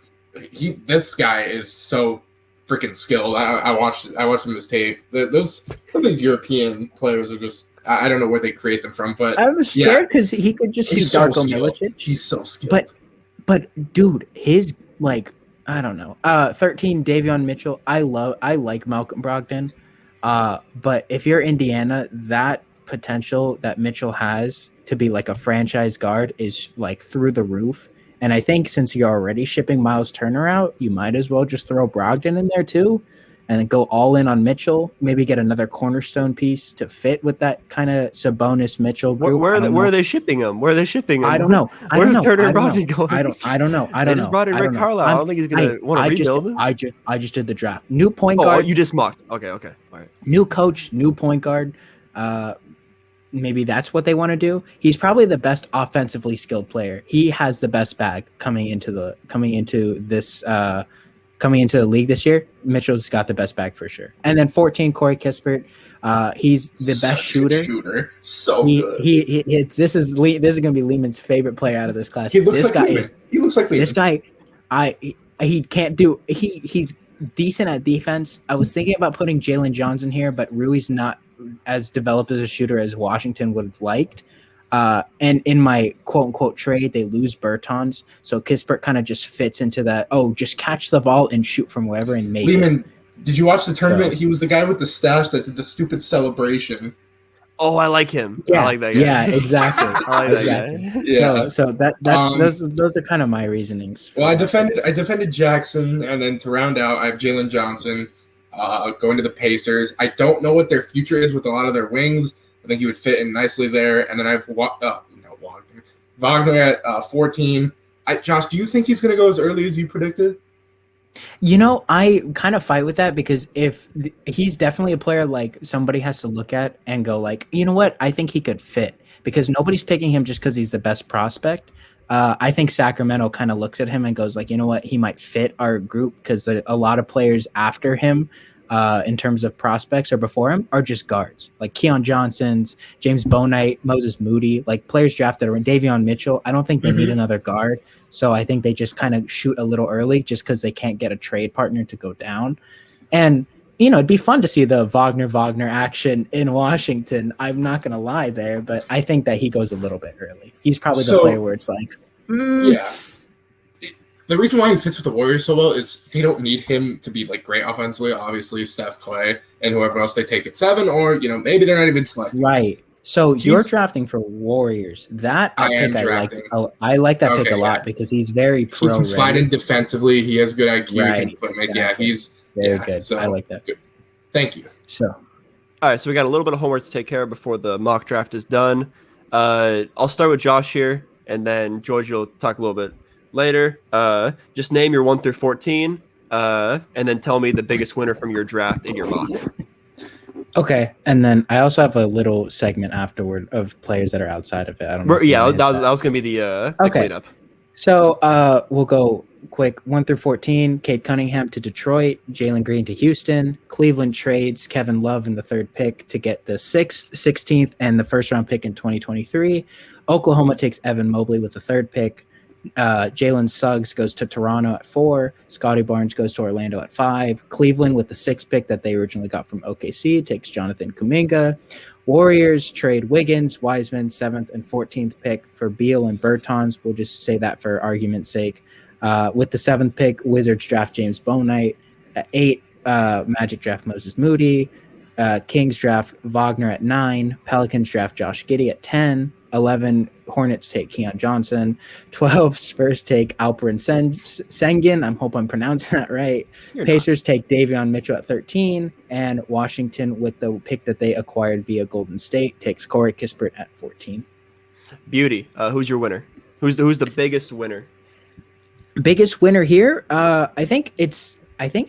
B: this guy is so freaking skilled. I watched some of his tape. Some of these European players are just I don't know where they create them from, but
C: I was scared because he could just be Darko Milicic.
B: He's so skilled.
C: But dude, his like I don't know. 13 Davion Mitchell. I like Malcolm Brogdon. But if you're Indiana, that potential that Mitchell has to be like a franchise guard is like through the roof. And I think since you're already shipping Miles Turner out, you might as well just throw Brogdon in there too, and then go all in on Mitchell. Maybe get another cornerstone piece to fit with that kind of Sabonis Mitchell group.
A: Where are they shipping him?
C: I don't know.
A: Where's Turner and Brogdon going?
C: I don't know.
A: They just brought in Rick Carlisle. I don't think he's gonna want to rebuild.
C: I just did the draft. New point guard.
A: Oh, you just mocked. Okay. All right.
C: New coach, new point guard. Maybe that's what they want to do. He's probably the best offensively skilled player. He has the best bag coming into the league this year. Mitchell's got the best bag for sure. And then 14, Corey Kispert. He's the best shooter.
B: So good.
C: This is going to be Lehman's favorite player out of this class.
B: He looks like Lehman.
C: This guy, he can't do. He's decent at defense. I was thinking about putting Jalen Johnson here, but Rui's not as developed as a shooter as Washington would have liked. And in my quote-unquote trade, they lose Bertans. So Kispert kind of just fits into that, just catch the ball and shoot from wherever and make
B: Lehman, did you watch the tournament? He was the guy with the stash that did the stupid celebration.
A: Oh, I like him.
C: Yeah,
A: I like that guy.
C: Yeah, exactly.
A: I like that guy.
B: Yeah.
C: So those are kind of my reasonings.
B: Well, I defended Jackson, and then to round out, I have Jalen Johnson going to the Pacers. I don't know what their future is with a lot of their wings. I think he would fit in nicely there. And then I have Wagner at 14. Josh, do you think he's going to go as early as you predicted?
C: I kind of fight with that because if he's definitely a player like somebody has to look at and go like, you know what, I think he could fit because nobody's picking him just because he's the best prospect. I think Sacramento kind of looks at him and goes like, you know what, he might fit our group because a lot of players after him in terms of prospects or before him are just guards like Keon Johnson's, James Bouknight, Moses Moody, like players drafted around Davion Mitchell. I don't think they need another guard. So I think they just kind of shoot a little early just because they can't get a trade partner to go down. And, it'd be fun to see the Wagner action in Washington. I'm not going to lie there, but I think that he goes a little bit early. He's probably the player where it's like,
B: Yeah. The reason why he fits with the Warriors so well is they don't need him to be like great offensively. Obviously, Steph, Clay, and whoever else they take at 7, or maybe they're not even selected.
C: Right. So you're drafting for Warriors. That I like that pick a lot because he's very pro.
B: He can slide in defensively. He has good IQ.
C: Right.
B: Exactly. Yeah, he's
C: very good. So, I like that.
B: Good. Thank you.
C: So,
A: all right. So we got a little bit of homework to take care of before the mock draft is done. I'll start with Josh here, and then George, you'll talk a little bit later. Just name your 1 through 14. and then tell me the biggest winner from your draft in your mock.
C: Okay, and then I also have a little segment afterward of players that are outside of it. I don't know.
A: Yeah, that was going to be the cleanup.
C: So we'll go quick 1 through 14. Cade Cunningham to Detroit, Jalen Green to Houston. Cleveland trades Kevin Love in the 3rd pick to get the 6th, 16th, and the 1st round pick in 2023. Oklahoma takes Evan Mobley with the 3rd pick. Jalen Suggs goes to Toronto at 4. Scotty Barnes goes to Orlando at 5. Cleveland with the 6th pick that they originally got from OKC takes Jonathan Kuminga. Warriors trade Wiggins, Wiseman, 7th and 14th pick for Beal and Bertans. We'll just say that for argument's sake. With the 7th pick, Wizards draft James Bouknight. At 8, Magic draft Moses Moody. Kings draft Wagner at 9. Pelicans draft Josh Giddey at 10. 11, Hornets take Keon Johnson. 12, Spurs take Alperen Sengun. I hope I'm pronouncing that right. Pacers take Davion Mitchell at 13. And Washington, with the pick that they acquired via Golden State, takes Corey Kispert at 14.
A: Beauty. Who's your winner? Who's the biggest winner?
C: Biggest winner here? I think it's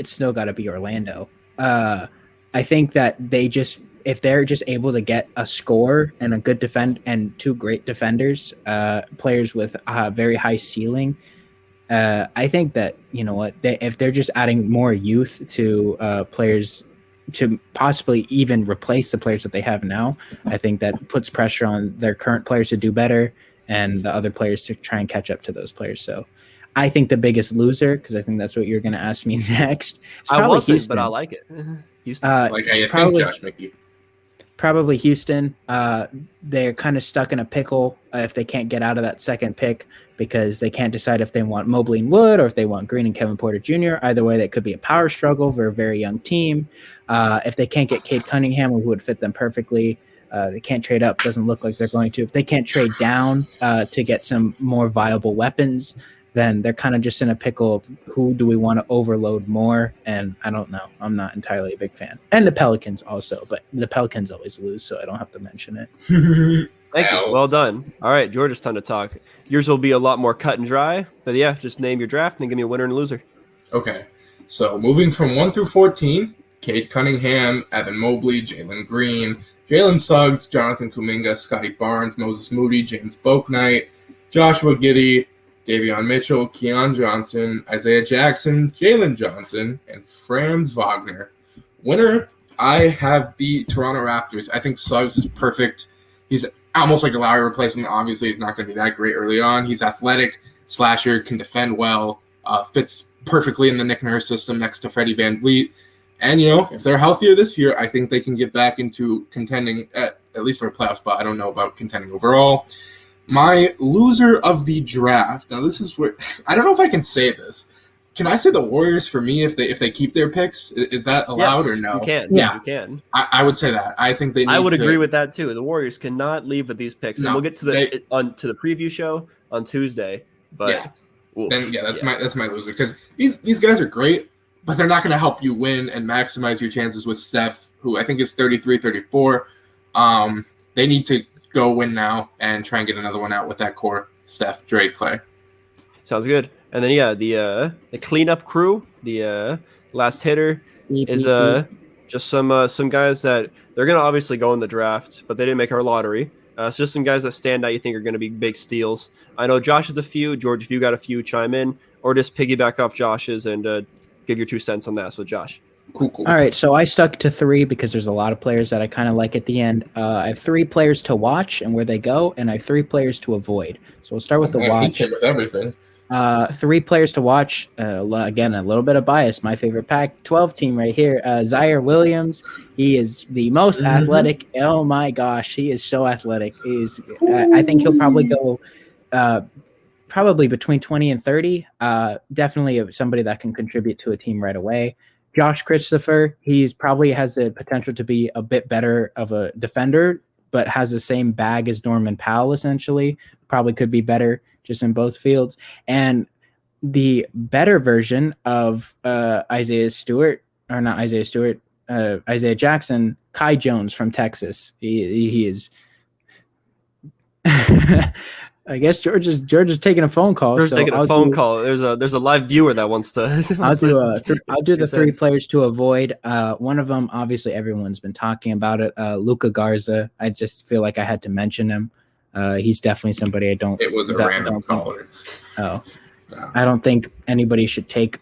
C: still got to be Orlando. I think that if they're just able to get a score and a good defend and 2 great defenders, players with a very high ceiling, I think that, you know what, if they're just adding more youth to players to possibly even replace the players that they have now, I think that puts pressure on their current players to do better and the other players to try and catch up to those players. So I think the biggest loser, because I think that's what you're going to ask me next.
A: I wasn't, but I like it.
B: Houston. I think Josh Mickey.
C: Probably Houston. They're kind of stuck in a pickle if they can't get out of that 2nd pick because they can't decide if they want Mobley and Wood or if they want Green and Kevin Porter Jr. Either way, that could be a power struggle for a very young team. If they can't get Cade Cunningham, who would fit them perfectly, they can't trade up. Doesn't look like they're going to. If they can't trade down to get some more viable weapons, then they're kind of just in a pickle of who do we want to overload more, and I don't know. I'm not entirely a big fan. And the Pelicans also, but the Pelicans always lose, so I don't have to mention it.
A: Thank you. Well done. All right, George, it's time to talk. Yours will be a lot more cut and dry, but yeah, just name your draft and then give me a winner and a loser.
B: Okay, so moving from 1 through 14, Cade Cunningham, Evan Mobley, Jalen Green, Jalen Suggs, Jonathan Kuminga, Scotty Barnes, Moses Moody, James Bouknight, Joshua Giddey, Davion Mitchell, Keon Johnson, Isaiah Jackson, Jalen Johnson, and Franz Wagner. Winner, I have the Toronto Raptors. I think Suggs is perfect. He's almost like a Lowry replacement. Obviously, he's not going to be that great early on. He's athletic, slasher, can defend well, fits perfectly in the Nick Nurse system next to Freddie VanVleet. And, if they're healthier this year, I think they can get back into contending, at least for a playoff spot. I don't know about contending overall. My loser of the draft. Now, this is where I don't know if I can say this. Can I say the Warriors for me if they keep their picks? Is that allowed or no?
A: You can.
C: Yeah,
A: you can.
B: I would say that. I think they need
A: I would agree with that too. The Warriors cannot leave with these picks. And we'll get to the preview show on Tuesday. But
B: that's my loser because these guys are great, but they're not going to help you win and maximize your chances with Steph, who I think is 33, 34. They need to go win now and try and get another one out with that core: Steph, Dre, Clay.
A: Sounds good. And then the cleanup crew, the last hitter is just some guys that they're gonna obviously go in the draft, but they didn't make our lottery. So just some guys that stand out you think are gonna be big steals. I know Josh has a few. George, if you got a few, chime in or just piggyback off Josh's and give your 2 cents on that. So Josh.
B: Cool.
C: All right, so I stuck to 3 because there's a lot of players that I kind of like at the end. I have 3 players to watch and where they go, and I have 3 players to avoid. So we'll start with the watch.
B: With everything.
C: 3 players to watch. Again, a little bit of bias. My favorite Pac-12 team right here. Zaire Williams. He is the most athletic. Oh my gosh, he is so athletic. I think he'll probably go probably between 20 and 30. Definitely somebody that can contribute to a team right away. Josh Christopher, he's probably has the potential to be a bit better of a defender, but has the same bag as Norman Powell, essentially. Probably could be better just in both fields. And the better version of Isaiah Jackson, Kai Jones from Texas. He is I guess George is taking a phone call.
A: George's
C: so
A: taking
C: I'll
A: a phone
C: do,
A: call. There's a live viewer that wants to.
C: I'll do the 3
A: cents.
C: players to avoid. One of them, obviously, everyone's been talking about it. Luka Garza. I just feel like I had to mention him. He's definitely somebody I don't.
B: It was a random caller.
C: Oh.
B: No.
C: I don't think anybody should take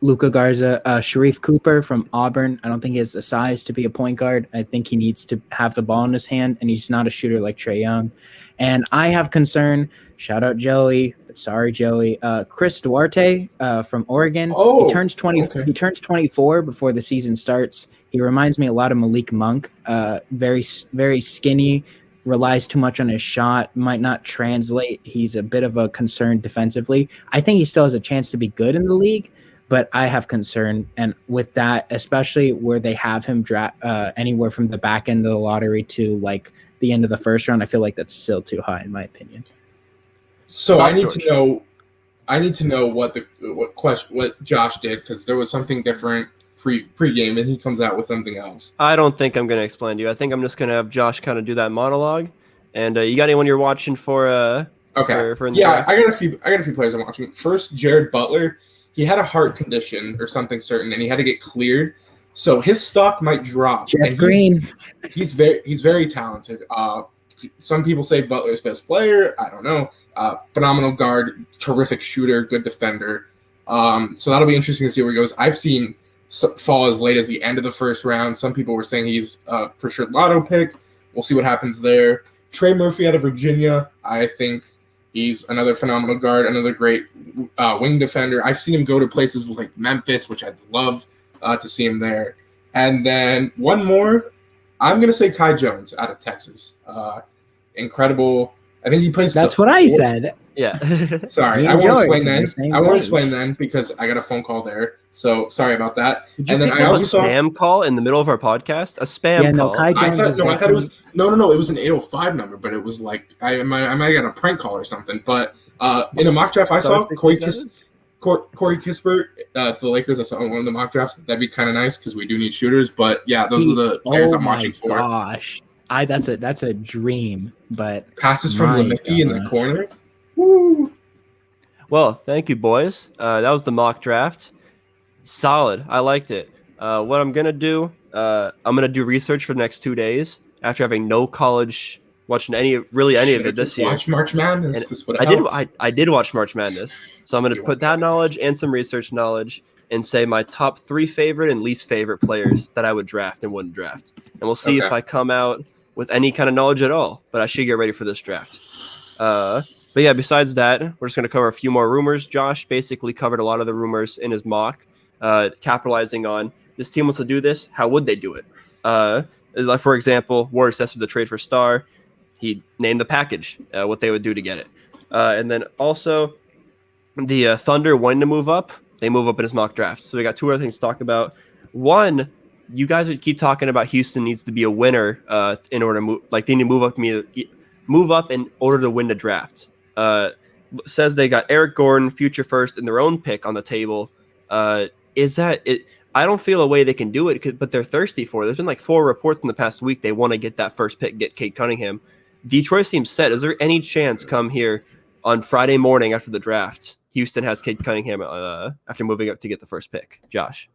C: Luka Garza. Sharif Cooper from Auburn. I don't think he has the size to be a point guard. I think he needs to have the ball in his hand, and he's not a shooter like Trae Young. And I have concern. Shout out Joey. But sorry, Joey. Chris Duarte from Oregon.
B: Oh,
C: he turns 20.
B: okay.
C: He turns 24 before the season starts. He reminds me a lot of Malik Monk. Very, very skinny. Relies too much on his shot, might not translate. He's a bit of a concern defensively. I think he still has a chance to be good in the league, but I have concern. And with that, especially where they have him draft anywhere from the back end of the lottery to like the end of the first round, I feel like that's still too high in my opinion.
B: So I need to know what Josh did, because there was something different pre-game, and he comes out with something else.
A: I don't think I'm going to explain to you. I think I'm just going to have Josh kind of do that monologue. And you got anyone you're watching for?
B: Okay.
A: For
B: Yeah, I got a few players I'm watching. First, Jared Butler. He had a heart condition or something certain, and he had to get cleared. So his stock might drop.
C: Jeff Green.
B: He's very talented. Some people say Butler's best player. I don't know. Phenomenal guard, terrific shooter, good defender. So that'll be interesting to see where he goes. I've seen fall as late as the end of the first round. Some people were saying he's for sure lotto pick. We'll see what happens there. Trey Murphy out of Virginia. I think he's another phenomenal guard, another great wing defender. I've seen him go to places like Memphis, which I'd love to see him there. And then one more, I'm going to say Kai Jones out of Texas. Incredible. I think he plays.
C: That's what I said.
A: Yeah.
B: Sorry, I won't explain then. I won't explain then because I got a phone call there. So sorry about that.
A: And then I also saw a spam call in the middle of our podcast. A spam call.
C: Kai Jones
B: I thought it was no. It was an 805 number, but it was like I might have got a prank call or something. But in a mock draft I saw Corey Kispert to the Lakers. I saw one of the mock drafts. That'd be kind of nice because we do need shooters. But yeah, those are the players I'm watching for.
C: Gosh, that's a dream. But
B: passes from Lemicki in the corner.
A: Woo. Well, thank you, boys. That was the mock draft. Solid. I liked it. What I'm going to do, I'm going to do research for the next 2 days after having no college, watching any of it this year.
B: Watch March Madness.
A: I did watch March Madness. So I'm going to put that knowledge and some research knowledge and say my top 3 favorite and least favorite players that I would draft and wouldn't draft. And we'll see if I come out with any kind of knowledge at all. But I should get ready for this draft. But yeah, besides that, we're just going to cover a few more rumors. Josh basically covered a lot of the rumors in his mock, capitalizing on this team wants to do this. How would they do it? Like for example, Warriors tested the trade for Star. He named the package, what they would do to get it. And then also the Thunder wanting to move up. They move up in his mock draft. So we got 2 other things to talk about. One, you guys would keep talking about Houston needs to be a winner in order to move. Like they need to move up in order to win the draft. Says they got Eric Gordon, future first, and their own pick on the table. Is that it? I don't feel a way they can do it, but they're thirsty for it. There's been like 4 reports in the past week they want to get that first pick, get Cade Cunningham. Detroit seems set. Is there any chance come here on Friday morning after the draft, Houston has Cade Cunningham after moving up to get the first pick? Josh?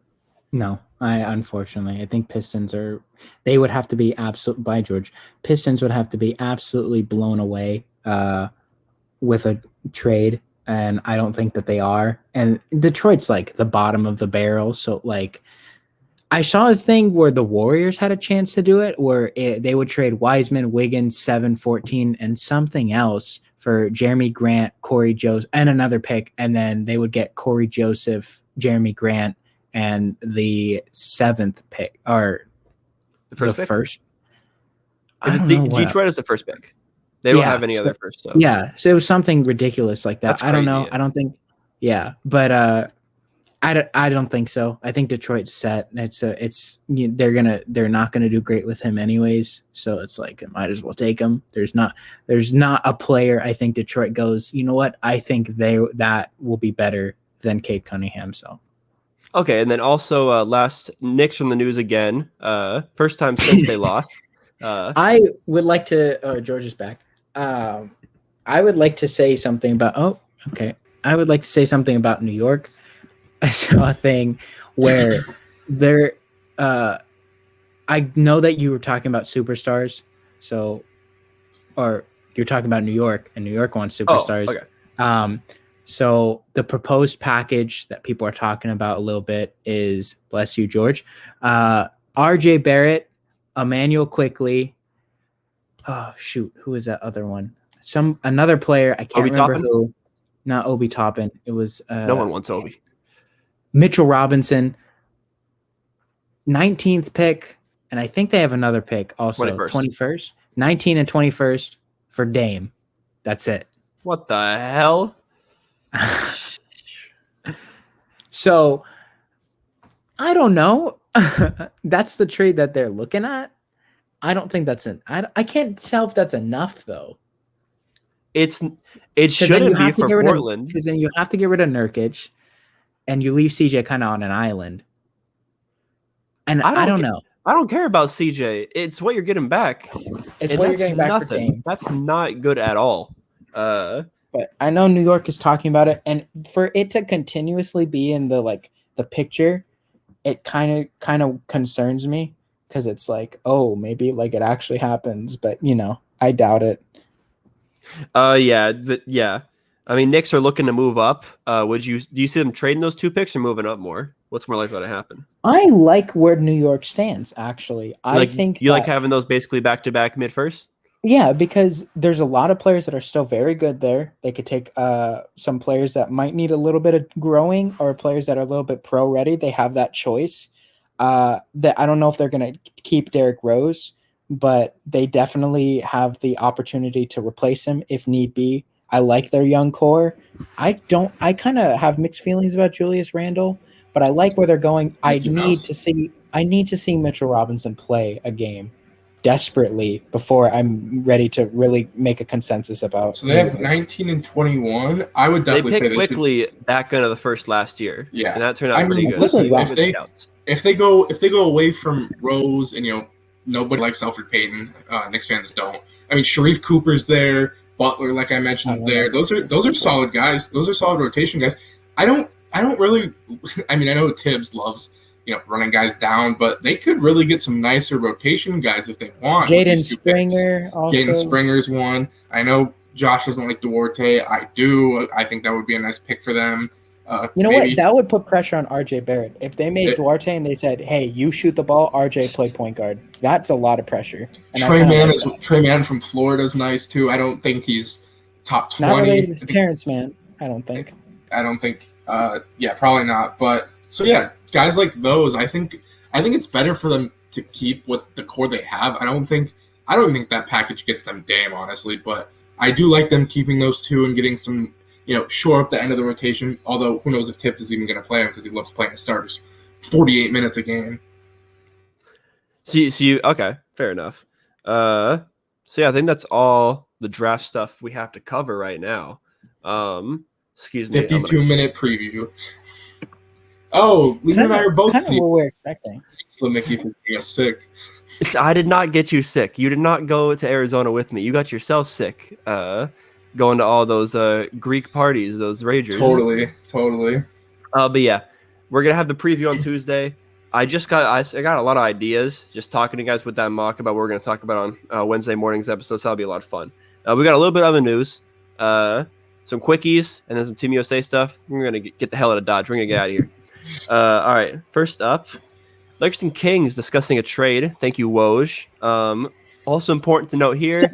C: No, unfortunately, I think Pistons would have to be Pistons would have to be absolutely blown away with a trade, and I don't think that they are. And Detroit's like the bottom of the barrel, so like I saw a thing where the Warriors had a chance to do it, where they would trade Wiseman, Wiggins, 7-14, and something else for Jeremy Grant, Corey Joseph, and another pick, and then they would get Corey Joseph, Jeremy Grant, and the 7th pick, or
A: the first.
C: Detroit
A: is the first pick. They don't have any other first stuff.
C: Yeah, so it was something ridiculous like that.
A: That's
C: I don't know.
A: crazy.
C: I don't think. Yeah, but I don't think so. I think Detroit's set. They're not gonna do great with him anyways. So it's like I might as well take him. There's not a player I think Detroit goes, you know what? I think that will be better than Cade Cunningham. So.
A: Okay, and then also last Knicks from the news again. First time since they lost.
C: I would like to. George is back. I I would like to say something about. Oh, okay. I would like to say something about New York. I saw a thing where there. I know that you were talking about superstars, or you're talking about New York, and New York wants superstars.
A: Oh, okay.
C: So the proposed package that people are talking about a little bit is, bless you, George, R.J. Barrett, Emmanuel Quickly. Oh shoot, who is that other one? Another player. I can't remember who. Not Obi Toppin. It was.
A: No one wants Obi.
C: Mitchell Robinson. 19th pick, and I think they have another pick also. 21st. 19 and 21st for Dame. That's it.
A: What the hell?
C: So I don't know. That's the trade that they're looking at. I don't think that's I can't tell if that's enough though.
A: It shouldn't be for Portland,
C: because then you have to get rid of Nurkic, and you leave CJ kind of on an island. And I don't know.
A: I don't care about CJ. It's what you're getting back.
C: It's what you're getting back for Dame.
A: That's not good at all.
C: But I know New York is talking about it, and for it to continuously be in the picture, it kind of concerns me, because it's like, oh, maybe like it actually happens, but I doubt it.
A: Yeah. I mean, Knicks are looking to move up. Do you see them trading those 2 picks or moving up more? What's more likely to happen?
C: I like where New York stands, actually. I think
A: you like having those basically back-to-back mid-first?
C: Yeah, because there's a lot of players that are still very good there. They could take some players that might need a little bit of growing, or players that are a little bit pro-ready. They have that choice. That I don't know if they're going to keep Derrick Rose, but they definitely have the opportunity to replace him if need be. I like their young core. I kind of have mixed feelings about Julius Randle, but I like where they're going. I need to see Mitchell Robinson play a game desperately before I'm ready to really make a consensus about.
B: So they have 19 and 21. I would definitely say
A: quickly back into the first last year.
B: Yeah,
A: and that turned out pretty good.
B: Listen, if they go away from Rose, and nobody likes Elfrid Payton, Knicks fans don't. I mean, Sharif Cooper's there. Butler, like I mentioned, is there. Those are solid guys. Those are solid rotation guys. I don't really. I mean, I know Tibbs loves running guys down, but they could really get some nicer rotation guys if they want.
C: Jaden Springer.
B: Jaden Springer's one. I know Josh doesn't like Duarte. I do. I think that would be a nice pick for them.
C: What? That would put pressure on RJ Barrett. If they made Duarte and they said, "Hey, you shoot the ball, RJ play point guard," that's a lot of pressure.
B: Trey Mann from Florida is nice too. I don't think he's top 20.
C: Not related to Terrence Mann. I don't think.
B: Yeah, probably not. But so yeah, guys like those, I think it's better for them to keep what the core they have. I don't think that package gets them Dame, honestly, but I do like them keeping those 2 and getting some. Shore up the end of the rotation, although who knows if Tibbs is even going to play him, because he loves playing the starters 48 minutes a game.
A: So you okay, fair enough. So yeah, I think that's all the draft stuff we have to cover right now. Excuse me.
B: 52-minute preview. Oh, Lee and I are both
C: kind of what we're expecting.
B: Thanks, Mickey, for getting us sick.
A: I did not get you sick. You did not go to Arizona with me. You got yourself sick. Going to all those Greek parties, those ragers.
B: Totally.
A: But yeah, we're gonna have the preview on Tuesday. I got a lot of ideas just talking to guys with that mock about what we're gonna talk about on Wednesday morning's episode. So that'll be a lot of fun. We got a little bit of other news, some quickies, and then some Team USA stuff. We're gonna get the hell out of Dodge. We're gonna get out of here. All right, first up, Lakers and Kings discussing a trade. Thank you, Woj. Also important to note here.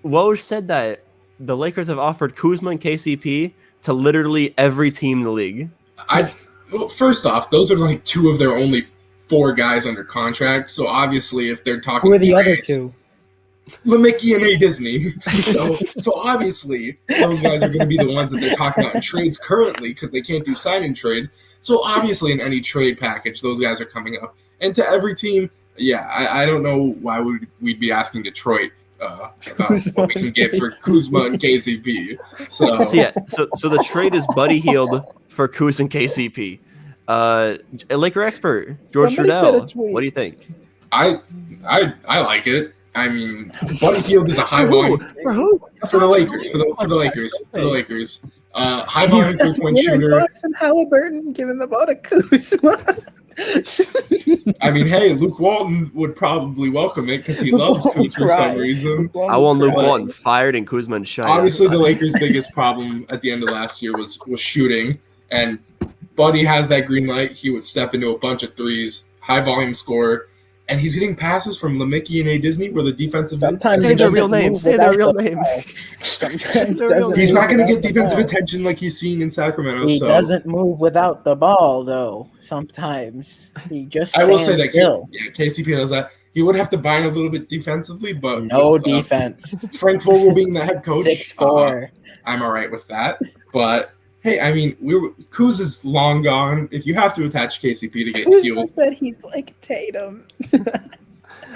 A: Woj said that the Lakers have offered Kuzma and KCP to literally every team in the league.
B: Well, first off, those are like 2 of their only 4 guys under contract. So obviously, if they're talking,
C: who are the other 2?
B: Mickey and A. Disney. So obviously, those guys are going to be the ones that they're talking about in trades currently, because they can't do sign-in trades. So obviously, in any trade package, those guys are coming up. And to every team, yeah, I don't know why we'd be asking Detroit about what we can get for Kuzma and KCP. So
A: the trade is Buddy Hield for Kuz and KCP. A Laker expert, George Trudell. What do you think?
B: I like it. I mean, Buddy Hield is a high volume
A: For who?
B: for the Lakers. For the Lakers. High volume 3-point shooter.
C: Fox and Halliburton giving the ball to Kuzma.
B: I mean, hey, Luke Walton would probably welcome it because he loves Kuzma for some reason.
A: I want Luke Walton fired and Kuzma and Shine.
B: Obviously, the Lakers' biggest problem at the end of last year was shooting, and Buddy has that green light. He would step into a bunch of threes, high volume scorer, and he's getting passes from Lemicky and A. Disney where the defensive
A: say their real name. Say their real name.
B: He's not going to get defensive attention like he's seen in Sacramento.
C: He doesn't move without the ball, though. Sometimes he just.
B: I will say that.
C: Still.
B: KCP knows that. He would have to bind a little bit defensively, but
C: no defense.
B: Frank Vogel being the head coach,
C: 6'4".
B: I'm all right with that. But hey, I mean, Kuz is long gone. If you have to attach KCP to get Hield,
C: said he's like Tatum.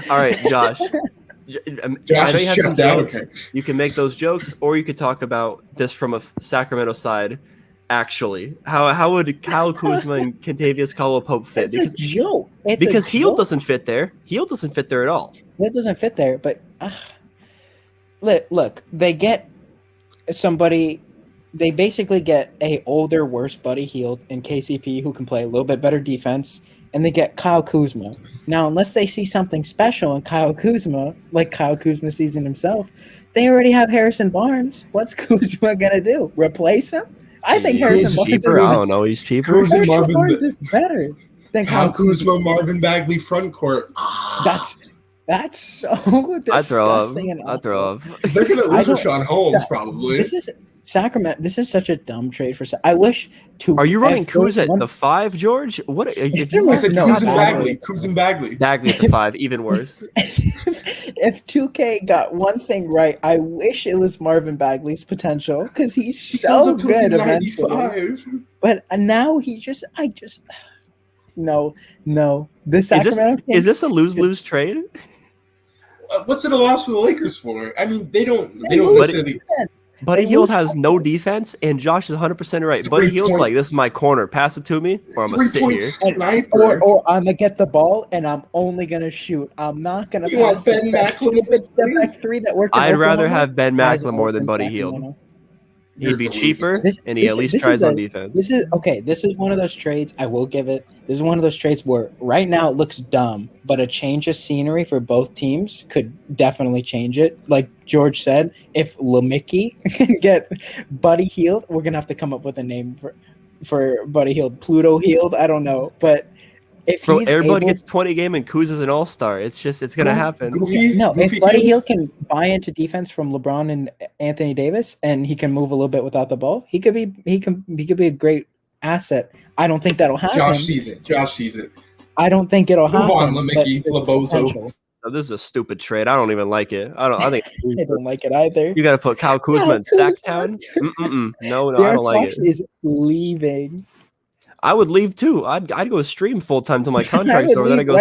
A: All right, Josh. I know you have some jokes. Okay. You can make those jokes, or you could talk about this from a Sacramento side. Actually, how would Kyle Kuzma and Kentavious Caldwell-Pope fit?
C: It's a joke.
A: Because Hield doesn't fit there. Hield doesn't fit there at all.
C: Hield doesn't fit there. But look, they get somebody. They basically get a older, worse Buddy Hield and KCP who can play a little bit better defense, and they get Kyle Kuzma. Now, unless they see something special in Kyle Kuzma, like Kyle Kuzma sees in himself, they already have Harrison Barnes. What's Kuzma gonna do? Replace him? I think Harrison Barnes
A: cheaper. I don't know. He's cheaper.
C: Harrison Barnes is better than
B: Kyle Kuzma, Marvin Bagley front court.
C: That's so disgusting.
A: I throw up.
B: They're gonna lose Rashawn Holmes probably.
C: This is Sacramento. This is such a dumb trade for. I wish to.
A: Are you running Kuz at the 5, George? What? If you
B: I said Kuz and Bagley.
A: Bagley at the 5, even worse.
C: If 2K got one thing right, I wish it was Marvin Bagley's potential because he's so good eventually. But now no. This Sacramento
A: is this a lose-lose trade?
B: What's it a loss for the Lakers for? I mean, they don't necessarily.
A: Buddy Hield has no defense, and Josh is 100% right. Buddy Hield's like, this is my corner. Pass it to me, or I'm going to sit here.
C: Or I'm going to get the ball, and I'm only going to shoot. I'm not going to pass
B: Ben McLemore
C: three that worked.
A: I'd rather have Ben McLemore than Buddy Hield. He'd be cheaper, and he at least tries on defense.
C: This is one of those trades, I will give it. This is one of those trades where right now it looks dumb, but a change of scenery for both teams could definitely change it. Like George said, if Lemicky can get Buddy Hield, we're going to have to come up with a name for Buddy Hield. Pluto Hield, I don't know. But if
A: everybody gets 20 game and Kuz is an all-star, it's going to happen.
C: If Buddy Hield can buy into defense from LeBron and Anthony Davis, and he can move a little bit without the ball, he could be a great asset. I don't think that'll happen.
B: Josh sees it.
C: I don't think it'll happen.
B: Move on, Lemicky, Labozo.
A: Oh, this is a stupid trade. I don't even like it. I think
C: I don't like it either.
A: You got to put Kyle Kuzma in Sacktown. No, I don't like it.
C: Is leaving.
A: I would leave too. I'd go stream full time till my contract's over. Then I go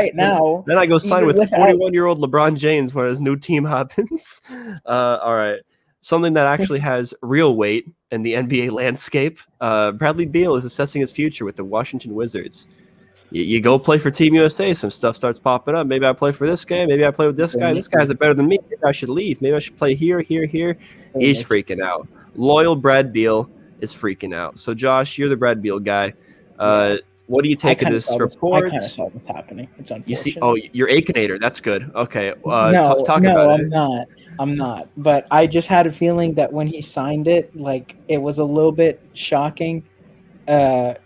A: Then I go sign with 41-year-old LeBron James when his new team happens. All right, something that actually has real weight in the NBA landscape. Bradley Beal is assessing his future with the Washington Wizards. You go play for Team USA, some stuff starts popping up. Maybe I play for this guy. Maybe I play with this guy. This guy's better than me. Maybe I should leave. Maybe I should play here. He's freaking out. Loyal Brad Beal is freaking out. So, Josh, you're the Brad Beal guy. What do you take of this report?
C: I kind of saw this happening. It's unfortunate.
A: You see, you're Akinator. That's good. Okay.
C: Talk about it. I'm not. But I just had a feeling that when he signed it, like it was a little bit shocking.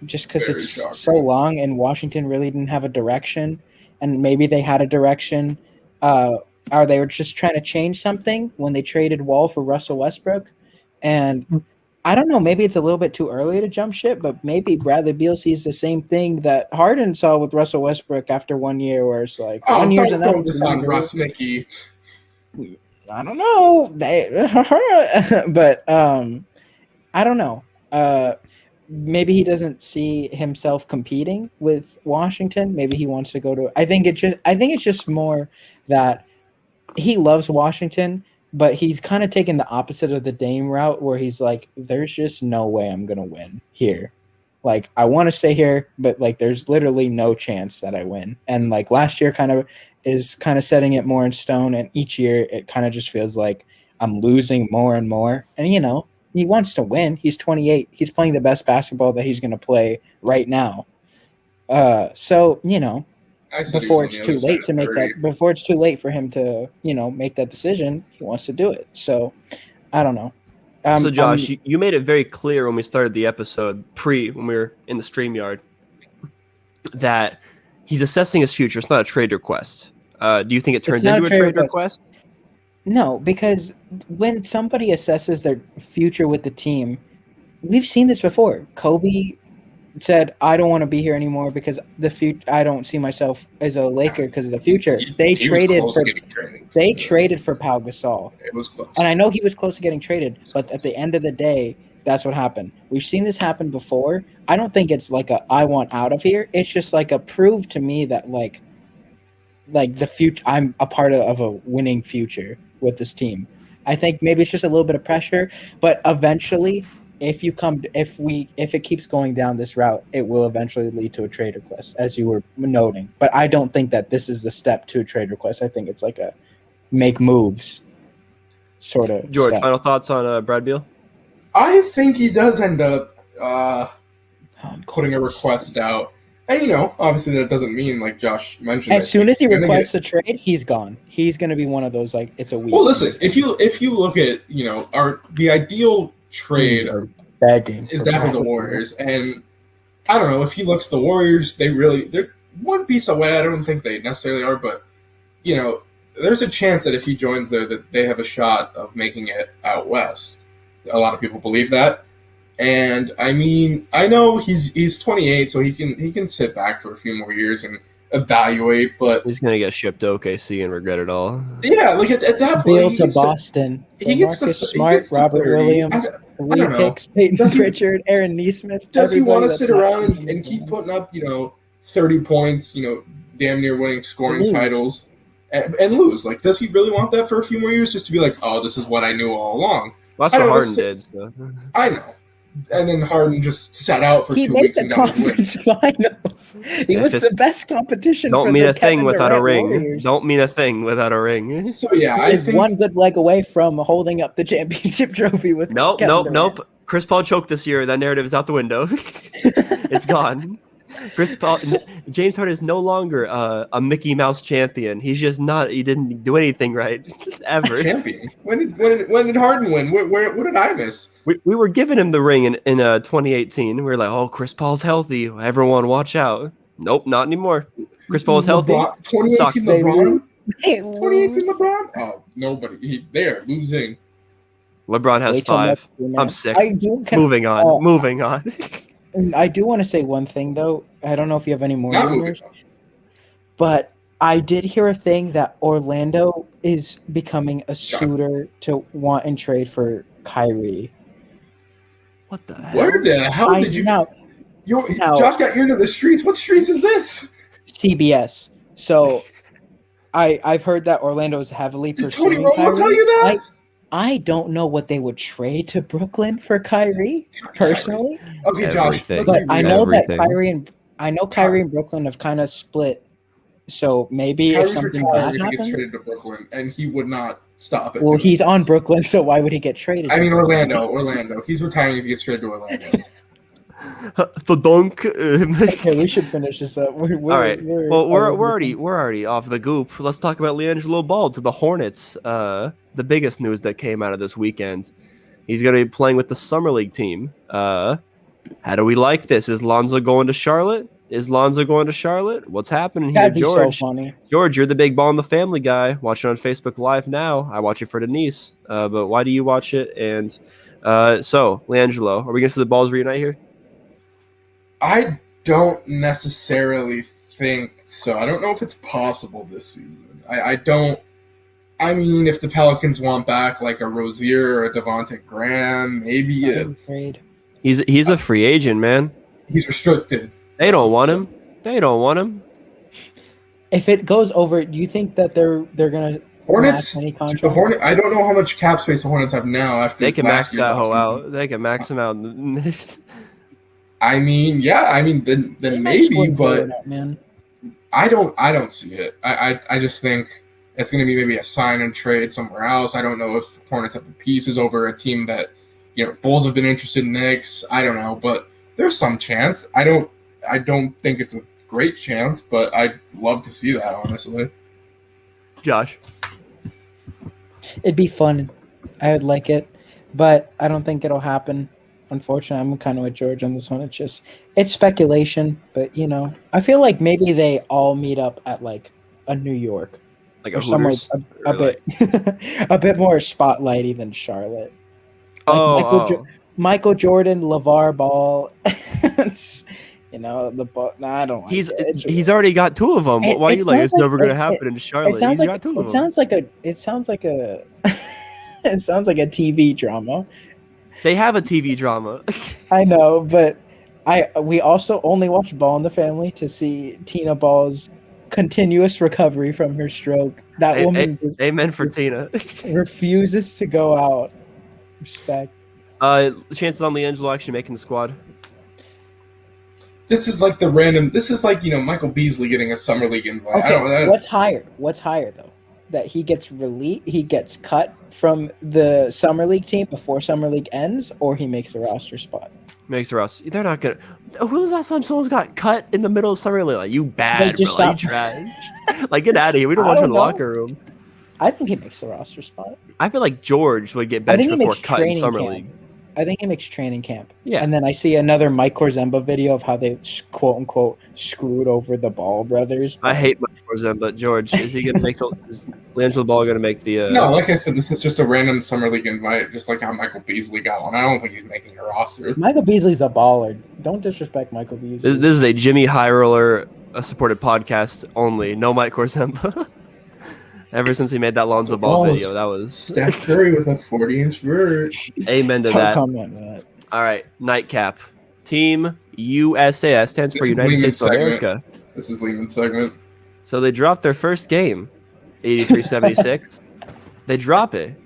C: Just because it's shocking. So long, and Washington really didn't have a direction, and maybe they had a direction. Or they were just trying to change something when they traded Wall for Russell Westbrook, and I don't know. Maybe it's a little bit too early to jump ship, but maybe Bradley Beal sees the same thing that Harden saw with Russell Westbrook after 1 year, where it's like 1 year's enough.
B: Don't this on Russ Mickey.
C: I don't know. But I don't know. Maybe he doesn't see himself competing with Washington. Maybe he wants to go to. I think it's just more that he loves Washington. But he's kind of taking the opposite of the Dame route, where he's like, there's just no way I'm going to win here. Like, I want to stay here, but like, there's literally no chance that I win. And like last year is setting it more in stone. And each year it kind of just feels like I'm losing more and more. And, he wants to win. He's 28. He's playing the best basketball that he's going to play right now. So, before it's too late to make that, before it's too late for him to, make that decision, he wants to do it. So I don't know.
A: So Josh, you made it very clear when we started the episode when we were in the StreamYard that he's assessing his future. It's not a trade request. Do you think it turns into a trade request?
C: No, because when somebody assesses their future with the team, we've seen this before. Kobe said, "I don't want to be here anymore because I don't see myself as a Laker because of the future." They traded for Pau Gasol.
B: It was close,
C: and I know he was close to getting traded, but at the end of the day, that's what happened. We've seen this happen before. I don't think it's like I want out of here. It's just like a prove to me that like the future. I'm a part of a winning future with this team. I think maybe it's just a little bit of pressure, but eventually. If it keeps going down this route, it will eventually lead to a trade request, as you were noting. But I don't think that this is the step to a trade request. I think it's like a make moves sort of.
A: George,
C: step.
A: Final thoughts on Brad Beal?
B: I think he does end up putting a request out. And, obviously that doesn't mean, like Josh mentioned.
C: As soon as he requests a trade, he's gone. He's going to be one of those, like, it's a week.
B: Well, listen, if you look at, the ideal trade is definitely the Warriors. And I don't know, if he looks at the Warriors, they're one piece away. I don't think they necessarily are, but, there's a chance that if he joins there that they have a shot of making it out west. A lot of people believe that. And I mean, I know he's 28, so he can sit back for a few more years and evaluate, but
A: he's gonna get shipped to OKC and regret it all.
B: Yeah, like at that point,
C: Beal to Boston.
B: He gets
C: Marcus Smart, Robert Williams, Lee Hicks, Peyton Pritchard, Aaron Nesmith.
B: Does he want to sit around and keep putting up 30 points, damn near winning scoring titles, and lose? Like, does he really want that for a few more years just to be like, oh, this is what I knew all along?
A: That's what Harden did. So.
B: I know. And then Harden just sat out for 2 weeks and got
C: the conference finals. He was the best competition.
A: Don't
C: for
A: mean
C: the
A: a thing
C: Kevin
A: without
C: Durant
A: a ring.
C: Warriors.
A: Don't mean a thing without a ring.
B: So yeah, I think
C: one good leg away from holding up the championship trophy with.
A: Nope. Chris Paul choked this year. That narrative is out the window. It's gone. James Harden is no longer a Mickey Mouse champion. He's just not. He didn't do anything right ever.
B: Champion. When did Harden win? What did I miss?
A: We were giving him the ring in 2018. We were like, oh, Chris Paul's healthy. Everyone watch out. Nope, not anymore. Chris Paul's healthy.
B: 2018 LeBron. 2018 LeBron. Oh, nobody. They are losing.
A: LeBron has 5. I'm sick. Moving on.
C: I do want to say one thing, though. I don't know if you have any more rumors, but I did hear a thing that Orlando is becoming a suitor to want and trade for Kyrie.
A: What the hell?
B: Where the hell did you? Josh got you into the streets. What streets is this?
C: CBS. So I've heard that Orlando is heavily pursuing
B: Tony Romo tell you that?
C: I don't know what they would trade to Brooklyn for Kyrie, personally.
B: Okay, Josh.
C: But I know that Kyrie and Brooklyn have kind of split. So maybe
B: Kyrie's
C: if something
B: retiring
C: bad
B: if he gets
C: happens,
B: traded to Brooklyn, and he would not stop it.
C: Well, he's on Brooklyn, so why would he get traded?
B: I mean, Orlando. He's retiring if he gets traded to Orlando.
A: The dunk.
C: Okay, we should finish this up. All
A: right. Well, we're already off the goop. Let's talk about Liangelo Ball to the Hornets. The biggest news that came out of this weekend. He's going to be playing with the Summer League team. How do we like this? Is Lonzo going to Charlotte? What's happening here, George?
C: So funny.
A: George, you're the big Ball in the Family guy. Watching on Facebook Live now. I watch it for Denise. But why do you watch it? And so, Liangelo, are we going to see the Balls reunite here?
B: I don't necessarily think so. I don't know if it's possible this season. I don't. I mean, if the Pelicans want back like a Rozier or a Devontae Graham, maybe
A: he's a free agent, man.
B: He's restricted.
A: They don't want him.
C: If it goes over, do you think that they're gonna
B: Hornets? I don't know how much cap space the Hornets have now. After
A: they can max that hoe out. They can max him out.
B: I mean, yeah. I mean, then maybe, but
C: man.
B: I don't see it. I just think it's going to be maybe a sign and trade somewhere else. I don't know if Hornets have the pieces over a team that, Bulls have been interested in Knicks. I don't know, but there's some chance. I don't think it's a great chance, but I'd love to see that, honestly.
A: Josh.
C: It'd be fun. I would like it, but I don't think it'll happen. Unfortunately, I'm kind of with George on this one. It's speculation, but I feel like maybe they all meet up at like a New York,
A: like
C: or somewhere a bit a bit more spotlighty than Charlotte. Like Michael Jordan, LeVar Ball. The ball. Nah, I don't like it.
A: He's already got two of them. Why are you like it's never going to happen in Charlotte? He's got two of them.
C: It sounds like a it sounds like a TV drama.
A: They have a TV drama.
C: I know, but we also only watch Ball in the Family to see Tina Ball's continuous recovery from her stroke. That woman
A: amen for Tina.
C: Refuses to go out. Respect.
A: Chances on Liangelo actually making the squad.
B: This is like Michael Beasley getting a summer league invite.
C: Okay, what's higher though? That he gets cut from the summer league team before summer league ends, or he makes a roster spot.
A: Makes a roster. They're not gonna. Who was the last time someone got cut in the middle of summer league? Like, you bad, bro. You trash. Like, get out of here. We don't want you in the locker room.
C: I think he makes a roster spot.
A: I feel like George would get benched before cut in summer league.
C: I think he makes training camp.
A: Yeah.
C: And then I see another Mike Korzemba video of how they quote unquote screwed over the Ball brothers.
A: I hate Mike Korzemba. George, is he gonna make is Liangelo Ball gonna make the
B: No, like I said, this is just a random summer league invite, just like how Michael Beasley got one. I don't think he's making a roster.
C: Michael Beasley's a baller. Don't disrespect Michael Beasley.
A: This is a Jimmy High Roller supported podcast only. No Mike Korzemba. Ever since he made that Lonzo Ball video, that was
B: Steph Curry with a 40-inch vert.
A: Amen to that.
C: Comment on that.
A: All right, nightcap. Team USA stands for United States of America.
B: This is Lehman's segment.
A: So they dropped their first game, 83-76. They drop it.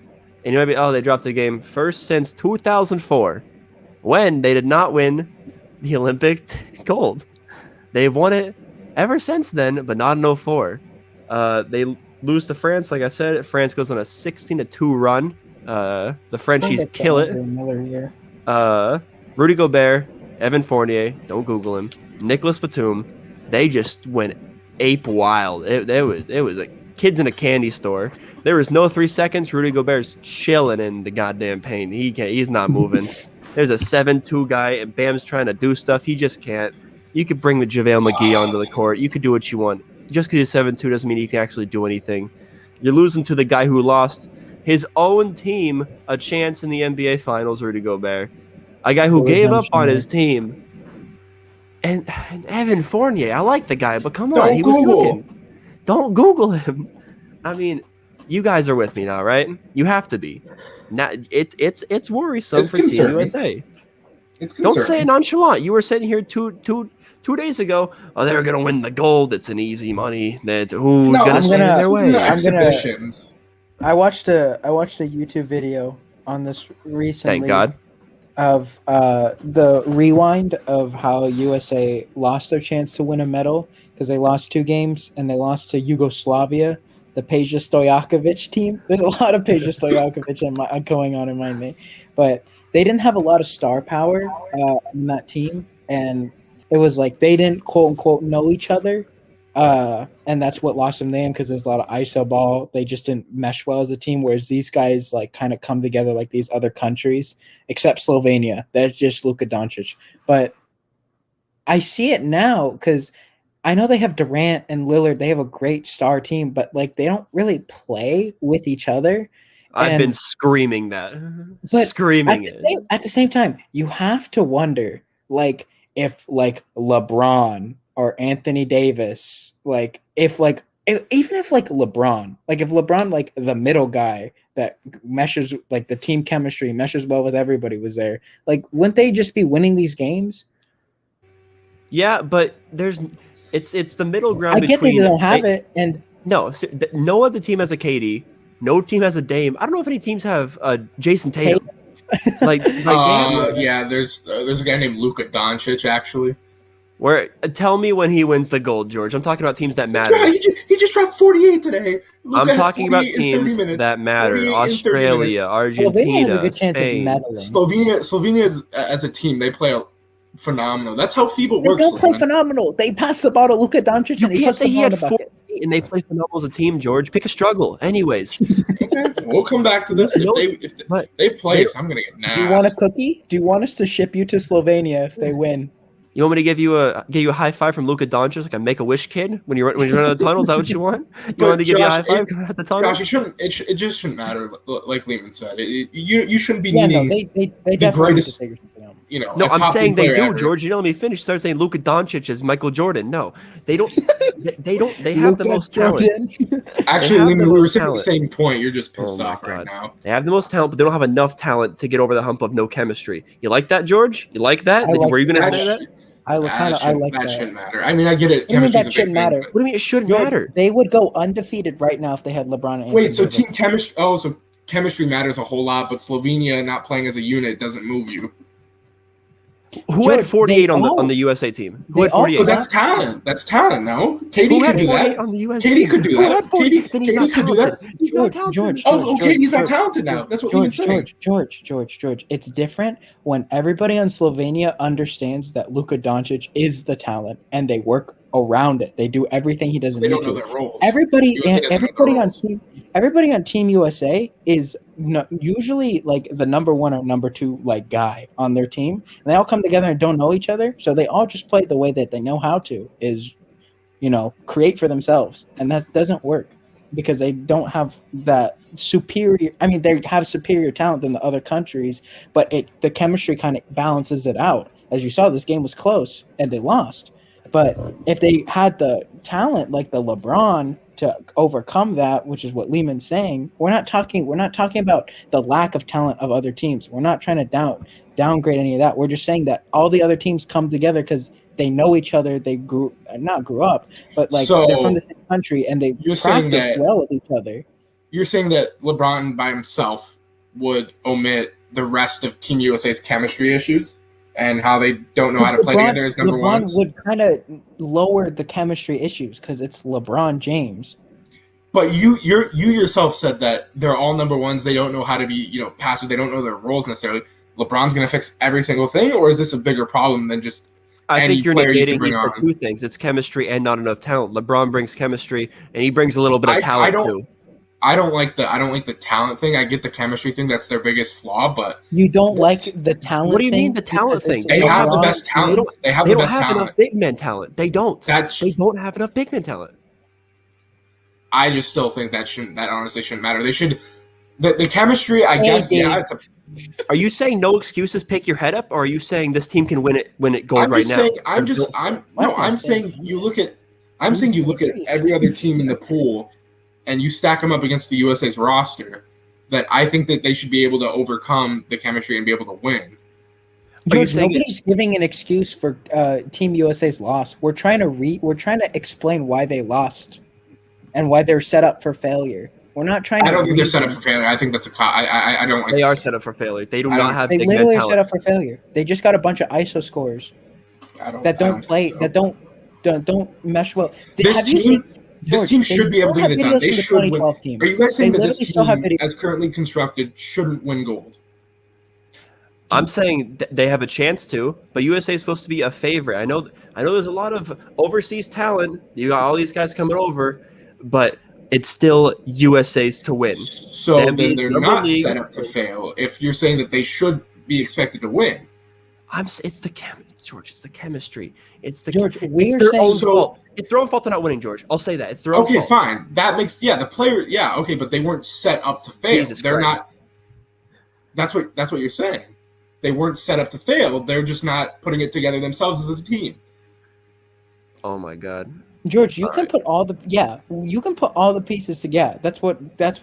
A: And they dropped the game first since 2004, when they did not win the Olympic gold. They've won it ever since then, but not in 04. They lose to France, like I said. France goes on a 16-2 run. The Frenchies kill it.
C: Another year.
A: Rudy Gobert, Evan Fournier, don't Google him, Nicholas Batum, they just went ape wild. It was like kids in a candy store. There was no 3 seconds. Rudy Gobert's chilling in the goddamn paint. He's not moving. There's a 7-2 guy, and Bam's trying to do stuff. He just can't. You could bring the JaVale McGee onto the court. You could do what you want. Just because he's 7-2 doesn't mean he can actually do anything. You're losing to the guy who lost his own team a chance in the NBA Finals, Rudy Gobert. A guy who gave up on his team. And Evan Fournier, I like the guy, but come on, he was cooking. Don't Google him. I mean, you guys are with me now, right? You have to be. Now, it's worrisome for Team USA.
B: It's concerning.
A: Don't say it nonchalant. You were sitting here two days ago. Oh, they're gonna win the gold. It's an easy money. Who's gonna stand their way?
C: I watched a YouTube video on this recently.
A: Thank God.
C: Of the rewind of how USA lost their chance to win a medal because they lost 2 games and they lost to Yugoslavia, the Peja Stojakovic team. There's a lot of Peja Stojakovic going on in my name, but they didn't have a lot of star power in that team, and it was like they didn't quote unquote know each other, and that's what lost them the game because there's a lot of ISO ball. They just didn't mesh well as a team, whereas these guys like kind of come together like these other countries, except Slovenia. That's just Luka Doncic. But I see it now because I know they have Durant and Lillard. They have a great star team, but like they don't really play with each other.
A: I've been screaming that. At the same time, you have to wonder, like, if like LeBron or Anthony Davis, like if LeBron, like the middle guy that meshes, like the team chemistry meshes well with everybody was there, like wouldn't they just be winning these games? Yeah, but it's the middle ground. I get that they don't have it, and no other team has a KD. No team has a Dame. I don't know if any teams have Jason Tatum.
B: Yeah, there's a guy named Luka Doncic actually.
A: Tell me when he wins the gold, George. I'm talking about teams that matter.
B: He just dropped 48 today. Luka
A: I'm talking about teams that matter. Australia, Argentina, Spain.
B: Slovenia as a team, they play phenomenal. That's how FIBA works.
C: They don't play phenomenal. They pass the ball to Luka Doncic and he puts the ball in the bucket.
A: And they play phenomenal as a team, George. Pick a struggle. Anyways.
B: Okay, we'll come back to this. If they play, I'm going to get nasty.
C: Do you want a cookie? Do you want us to ship you to Slovenia if they win?
A: You want me to give you a high five from Luka Doncic, like a Make-A-Wish kid when you run out of the tunnel? Is that what you want? You want to give you a high five at the tunnel?
B: Josh, it just shouldn't matter. Like Lehman said, you shouldn't be needing
C: they
B: the greatest.
A: No, I'm saying they do, ever. George. You don't let me finish. Start saying Luka Doncic is Michael Jordan. No, they don't. They have the most talent.
B: Actually, Lehman, we were saying the same point. You're just pissed off right now.
A: They have the most talent, but they don't have enough talent to get over the hump of no chemistry. You like that, George? You like that? Were you going to say that?
C: I like that.
B: Shouldn't matter. I mean, I get it.
C: That shouldn't matter.
A: What do you mean it shouldn't matter?
C: They would go undefeated right now if they had LeBron and
B: Wait, so team chemistry? Oh, so chemistry matters a whole lot, but Slovenia not playing as a unit doesn't move you.
A: Who had 48 on the USA team? Who had 48?
B: But that's talent. That's talent, no? KD could do that. KD could do that. KD could do that.
A: He's not talented.
C: George.
B: Oh, okay, he's not talented now. That's what he's saying.
C: George. It's different when everybody on Slovenia understands that Luka Doncic is the talent and they work around it. They do everything he doesn't need to.
B: They don't know their roles.
C: Everybody on Team USA is usually like the number one or number two like guy on their team, and they all come together and don't know each other, so they all just play the way that they know how to, is create for themselves, and that doesn't work because they don't have that superior. I mean, they have superior talent than the other countries, but the chemistry kind of balances it out. As you saw, this game was close and they lost, but if they had the talent like the LeBron to overcome that, which is what Lehman's saying, we're not talking about the lack of talent of other teams. We're not trying to downgrade any of that. We're just saying that all the other teams come together because they know each other. They not grew up, but they're from the same country and they practice well with each other.
B: You're saying that LeBron by himself would omit the rest of Team USA's chemistry issues and how they don't know how to play together as number ones?
C: LeBron would kind of lower the chemistry issues because it's LeBron James.
B: But you yourself said that they're all number ones. They don't know how to be, passive. They don't know their roles necessarily. LeBron's going to fix every single thing, or is this a bigger problem than just
A: I think you're negating these two things. It's chemistry and not enough talent. LeBron brings chemistry, and he brings a little bit of talent too.
B: I don't like the talent thing. I get the chemistry thing. That's their biggest flaw, but
C: you don't like the talent.
A: What do you mean the talent thing?
B: They have the best talent. They have the best talent.
A: They don't have enough big man talent. They don't. They don't have enough big man talent.
B: I just still think that honestly shouldn't matter. They should the chemistry. I guess
A: Are you saying no excuses? Pick your head up, or are you saying this team can win it gold right now?
B: I'm saying you look at every other team in the pool, and you stack them up against the USA's roster. That I think that they should be able to overcome the chemistry and be able to win.
C: George, nobody's giving an excuse for Team USA's loss. We're trying to explain why they lost and why they're set up for failure. We're not trying.
B: I don't think they're set up for failure. I think that's I don't.
A: They are set up for failure. They do not have.
C: They literally are set up for failure. They just got a bunch of ISO scores that don't play. So. That don't mesh well.
B: This team should be able to get it done. They should win. Are you guys saying that this team, as currently constructed, shouldn't win gold?
A: I'm saying they have a chance to, but USA is supposed to be a favorite. I know there's a lot of overseas talent. You got all these guys coming over, but it's still USA's to win.
B: So then they're not set up to fail. If you're saying that they should be expected to win,
A: it's the George. It's the chemistry. It's the
C: George.
A: It's their own fault. It's their own fault they're not winning, George. I'll say that. It's their own fault.
B: Okay, fine. That makes the player. Yeah, okay, but they weren't set up to fail. They're not. That's what you're saying. They weren't set up to fail. They're just not putting it together themselves as a team.
A: Oh my God.
C: George, you can put all the pieces together. That's what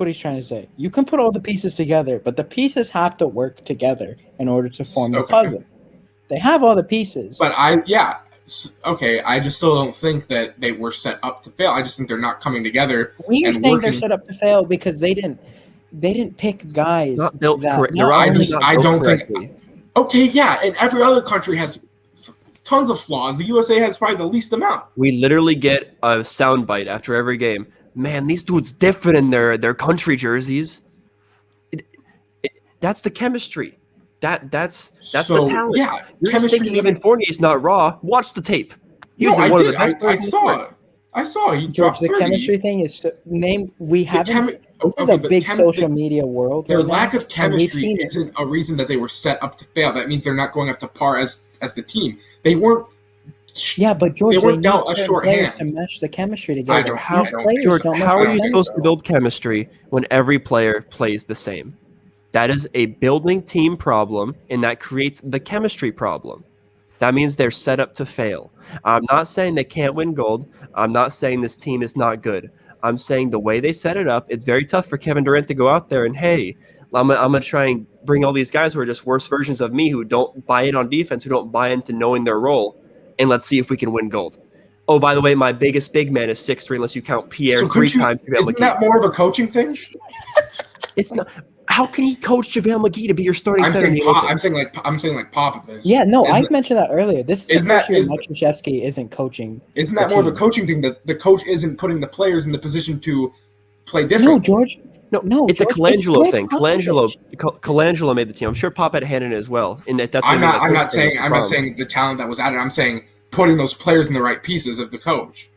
C: he's trying to say. You can put all the pieces together, but the pieces have to work together in order to form the puzzle. They have all the pieces.
B: But I just still don't think that they were set up to fail. I just think they're not coming together.
C: We're saying they're set up to fail because they didn't. They didn't pick guys.
A: Not built
C: that,
A: correct.
C: not only-
B: I don't think. Okay, yeah, and every other country has tons of flaws. The USA has probably the least amount.
A: We literally get a soundbite after every game. Man, these dudes different in their country jerseys. That's the chemistry. That's
B: So,
A: the talent.
B: yeah,
A: You're just
B: chemistry
A: thinking Evan Fournier's not raw. Watch the tape. He
B: No,
A: was
B: I
A: one of
B: did.
A: the best players in the
B: saw
A: sport.
B: it. I saw he
C: George,
B: dropped
C: the
B: 30.
C: chemistry thing is name. We haven't.
B: chemi-
C: This
B: okay,
C: is a
B: but
C: big
B: chem-
C: social media world.
B: Their
C: right now,
B: lack of
C: and we've
B: chemistry
C: seen it.
B: isn't a reason that they were set up to fail. That means they're not going up to par as the team. They weren't.
C: Yeah, but George,
B: They
C: they
B: weren't
C: need
B: dealt a
C: certain
B: short
C: players
B: hand.
C: to mesh the chemistry
B: I
C: together.
B: don't-
A: How-
C: These
B: I don't
C: players
B: think so.
C: don't mesh
A: How
C: the
A: are you
B: think
A: supposed
C: chemistry.
A: to build chemistry when every player plays the same? That is a building team problem, and that creates the chemistry problem. That means they're set up to fail. I'm not saying they can't win gold. I'm not saying this team is not good. I'm saying the way they set it up, it's very tough for Kevin Durant to go out there and, hey, I'm gonna try and bring all these guys who are just worse versions of me, who don't buy in on defense, who don't buy into knowing their role, and let's see if we can win gold. Oh, by the way, my biggest big man is 6'3", unless you count Pierre
B: So
A: three
B: could you,
A: times.
B: isn't that more of a coaching thing?
A: It's not. How can he coach JaVale McGee to be your starting
B: I'm
A: center? in
B: saying,
A: the Olympics?
B: I'm saying like Popovich.
C: Yeah, no,
B: Isn't
C: I
B: that-
C: mentioned that earlier. This is
B: isn't
C: the
B: that-
C: first year
B: is-
C: Mike Krzyzewski isn't coaching.
B: Isn't that
C: the
B: more of a
C: team.
B: coaching thing that the coach isn't putting the players in the position to play
C: No,
B: differently?
C: George. No,
A: It's a
C: George,
A: Colangelo
C: Greg
A: thing.
C: Popovich.
A: Colangelo made the team. I'm sure Pop had a hand in it as well. And that's what I
B: I'm
A: mean,
B: not.
A: the
B: I'm
A: coach
B: not
A: thing
B: saying.
A: is the
B: I'm not
A: problem.
B: saying the talent that was added. I'm saying putting those players in the right pieces of the coach.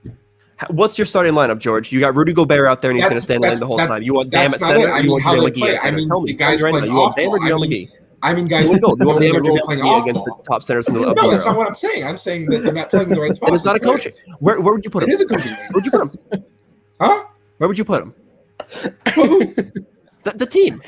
A: What's your starting lineup, George? You got Rudy Gobert out there, and he's going to stand in the lane the whole time. You want Bam
B: that's
A: at
B: not it.
A: center, or
B: I
A: you
B: mean,
A: want
B: how
A: JaVale
B: they
A: McGee
B: play.
A: at
B: I
A: center?
B: mean,
A: Tell me.
B: the guys
A: Tell me right
B: playing
A: now. You want
B: off
A: Bam
B: ball.
A: or JaVale McGee?
B: I mean, guys
A: You want gold. You want
B: know
A: Bam or
B: their role
A: JaVale
B: playing
A: McGee
B: off
A: against the
B: ball.
A: top centers in the
B: No, that's not
A: Euro?
B: what I'm saying. I'm saying that they're not playing in the right spots.
A: And it's not a
B: as
A: coaching.
B: players.
A: Where would you put
B: It
A: him?
B: is a coaching thing.
A: Where would you put him?
B: Huh?
A: Where would you put him?
B: Who?
A: The team.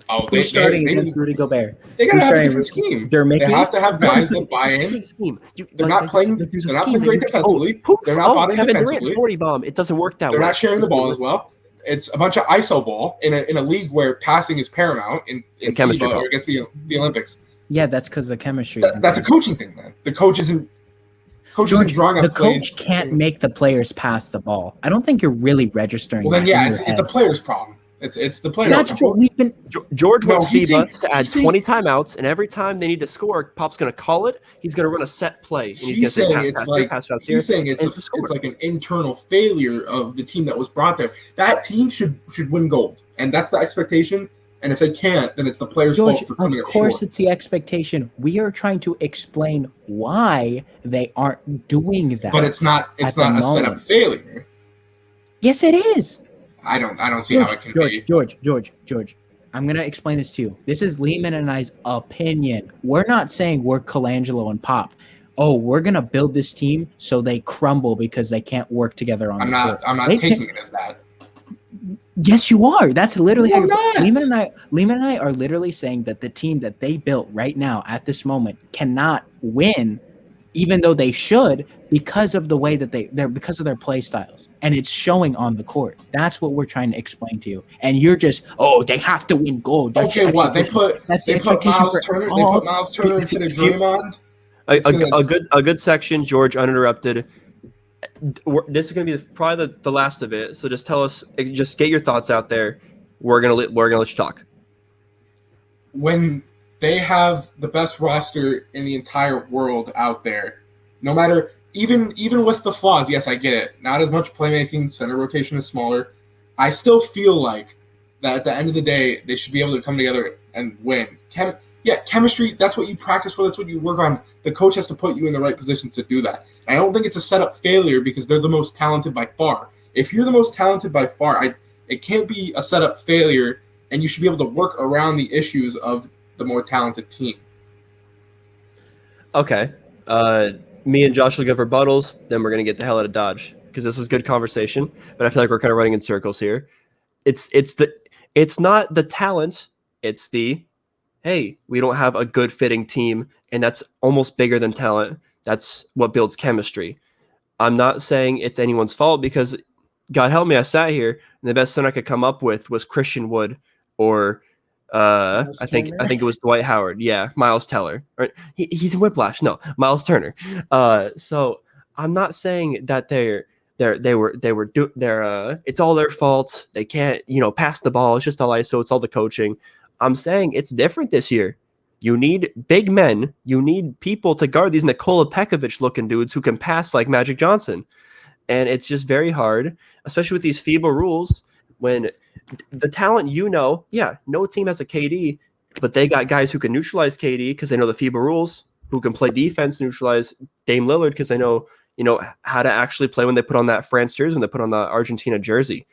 B: Oh,
C: Who's starting against Rudy Gobert?
B: they gotta
C: who's
B: have a
C: starting
B: different scheme.
C: Dermicky?
B: They have to have guys that buy
A: It's
B: in.
A: a scheme.
B: They're not playing. They're not playing great defensively. They're not botting
A: Kevin
B: defensively.
A: Durant, 40 bomb. It doesn't work that
B: They're
A: way.
B: not sharing the
A: It's
B: ball as well. It's a bunch of ISO ball in a league where passing is paramount in
A: chemistry
B: FIBA
A: ball.
B: or against the Olympics.
C: Yeah, that's because the chemistry.
B: That's a coaching thing, man. The coach isn't drawing
C: The
B: up plays.
C: coach can't make the players pass the ball. I don't think you're really registering.
B: Well, then
C: that
B: yeah,
C: in
B: it's
C: your
B: a
C: head.
B: player's problem. It's the player.
C: That's what we've been.
A: George
B: No,
A: wants
B: he's
A: FIBA
B: saying-
A: to add
B: he's saying-
A: 20 timeouts, and every time they need to score, Pop's going to call it. He's going to run a set play, and he's going to
B: He's
A: say
B: saying
A: pass,
B: it's
A: pass,
B: like
A: pass, pass here.
B: he's saying it's
A: and score.
B: like an internal failure of the team that was brought there. That team should win gold, and that's the expectation. And if they can't, then it's the players'
C: George,
B: fault for coming
C: of
B: up
C: course,
B: short.
C: it's the expectation. We are trying to explain why they aren't doing that.
B: But it's not
C: at the
B: a setup
C: moment.
B: failure.
C: Yes, it is.
B: I don't see how it can be.
C: George. I'm gonna explain this to you. This is Lehman and I's opinion. We're not saying we're Colangelo and Pop. Oh, we're gonna build this team so they crumble because they can't work together on
B: I'm
C: the
B: not
C: court.
B: I'm not
C: They
B: taking
C: can't-
B: it as that.
C: Yes, you are. That's literally
B: No,
C: how
B: I'm not.
C: Lehman and I are literally saying that the team that they built right now at this moment cannot win, even though they should, because of the way that they're because of their play styles, and it's showing on the court. That's what we're trying to explain to you, and you're just, oh, they have to win gold. That's
B: Okay,
C: the
B: what they
C: expectation.
B: put
C: That's the
B: they put
C: expectation
B: Miles
C: for
B: Turner. They
C: all-
B: put Miles Turner instead of
A: if you-
B: Draymond.
A: A good section, George, uninterrupted. This is going to be probably the last of it. So just tell us, just get your thoughts out there. We're gonna let you talk.
B: When they have the best roster in the entire world out there, no matter even with the flaws, yes, I get it. Not as much playmaking, center rotation is smaller. I still feel like that at the end of the day, they should be able to come together and win. Chemistry, that's what you practice for, that's what you work on. The coach has to put you in the right position to do that. And I don't think it's a setup failure because they're the most talented by far. If you're the most talented by far, it can't be a setup failure, and you should be able to work around the issues of the more talented team.
A: Okay. Me and Josh will give rebuttals, then we're going to get the hell out of Dodge because this was good conversation, but I feel like we're kind of running in circles here. It's not the talent, it's the, hey, we don't have a good fitting team, and that's almost bigger than talent. That's what builds chemistry. I'm not saying it's anyone's fault because, God help me, I sat here and the best center I could come up with was Christian Wood or I think it was Dwight Howard. Yeah, Miles Teller. Right? He's in Whiplash. No, Miles Turner. So I'm not saying that it's all their fault. They can't, pass the ball. It's just all ISO. It's all the coaching. I'm saying it's different this year. You need big men. You need people to guard these Nikola Pekovic looking dudes who can pass like Magic Johnson. And it's just very hard, especially with these FIBA rules, when the talent, no team has a KD, but they got guys who can neutralize KD because they know the FIBA rules, who can play defense, neutralize Dame Lillard because they know, how to actually play when they put on that France jersey, when they put on the Argentina jersey.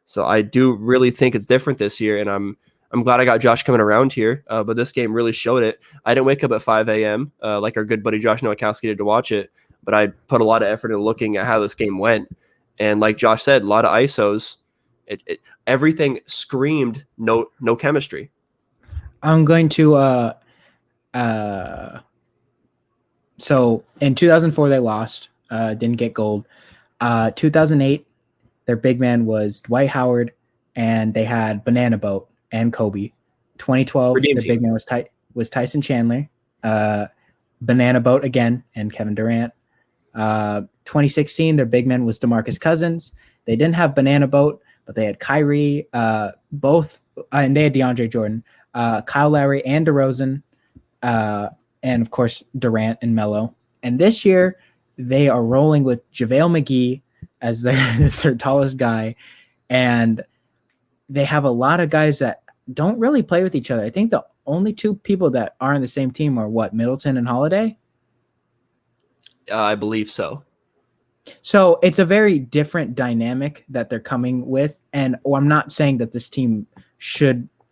A: So I do really think it's different this year, and I'm glad I got Josh coming around here, but this game really showed it. I didn't wake up at 5 a.m. Like our good buddy Josh Nowakowski did to watch it, but I put a lot of effort in looking at how this game went. And like Josh said, a lot of ISOs. Everything screamed no chemistry.
C: I'm going to so in 2004 they lost, didn't get gold. 2008 their big man was Dwight Howard, and they had Banana Boat and Kobe. 2012 their big man was Tyson Chandler, Banana Boat again, and Kevin Durant. 2016 their big man was DeMarcus Cousins. They didn't have Banana Boat, but they had Kyrie, both, and they had DeAndre Jordan, Kyle Lowry and DeRozan, and of course Durant and Melo. And this year they are rolling with JaVale McGee as their tallest guy, and they have a lot of guys that don't really play with each other. I think the only two people that are on the same team are Middleton and Holiday.
A: I believe so.
C: So it's a very different dynamic that they're coming with. And I'm not saying that this team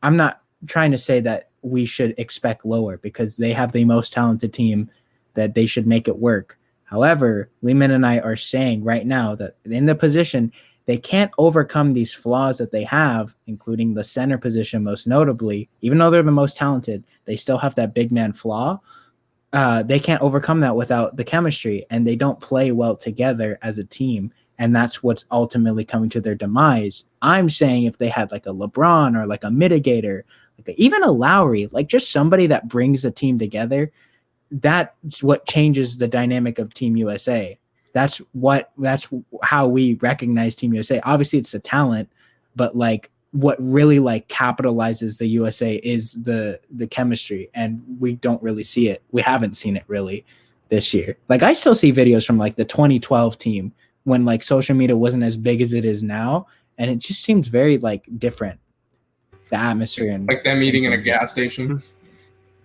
C: I'm not trying to say that we should expect lower, because they have the most talented team, that they should make it work. However, Lehman and I are saying right now that in the position, they can't overcome these flaws that they have, including the center position most notably. Even though they're the most talented, they still have that big man flaw. They can't overcome that without the chemistry, and they don't play well together as a team. And that's what's ultimately coming to their demise. I'm saying if they had like a LeBron or like a mitigator, even a Lowry, like just somebody that brings the team together, that's what changes the dynamic of Team USA. That's how we recognize Team USA. Obviously it's the talent, but like what really like capitalizes the USA is the chemistry, and we don't really see it. We haven't seen it really this year. Like I still see videos from like the 2012 team when like social media wasn't as big as it is now, and it just seems very like different, the atmosphere, and
B: like them eating in a gas station.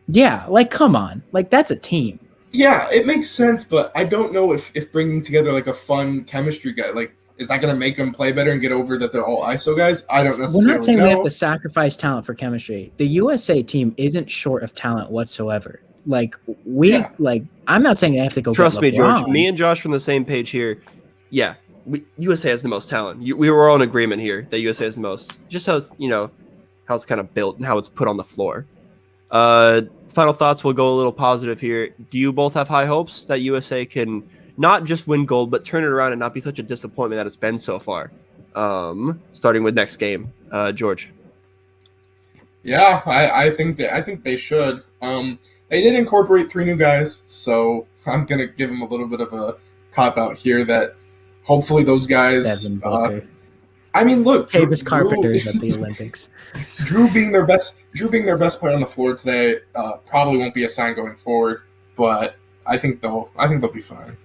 C: Yeah, like come on, like that's a team.
B: Yeah, it makes sense, but I don't know if bringing together like a fun chemistry guy, like, is that going to make them play better and get over that they're all ISO guys? I don't necessarily know.
C: We're not saying we have to sacrifice talent for chemistry. The USA team isn't short of talent whatsoever. Like I'm not saying they have to go.
A: Trust me, George. Me and Josh are on the same page here. Yeah, USA has the most talent. We were all in agreement here that USA has the most. Just how it's kind of built and how it's put on the floor. Final thoughts. We'll go a little positive here. Do you both have high hopes that USA can not just win gold, but turn it around and not be such a disappointment that it's been so far? Starting with next game, George.
B: Yeah, I think they should. They did incorporate 3 new guys, so I'm gonna give them a little bit of a cop out here that hopefully those guys. I mean, look,
C: Davis Carpenter's at the Olympics.
B: Drew being their best player on the floor today probably won't be a sign going forward, but I think they'll be fine.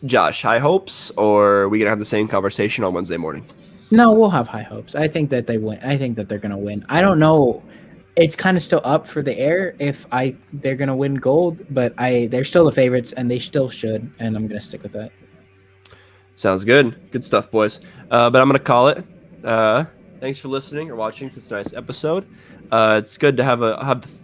A: Josh, high hopes, or are we gonna have the same conversation on Wednesday morning?
C: No, we'll have high hopes. I think that they win. I think that they're gonna win. I don't know. It's kind of still up for the air if they're gonna win gold, but they're still the favorites and they still should, and I'm gonna stick with that.
A: Sounds good. Good stuff, boys. But I'm going to call it. Thanks for listening or watching. It's a nice episode. It's good to have the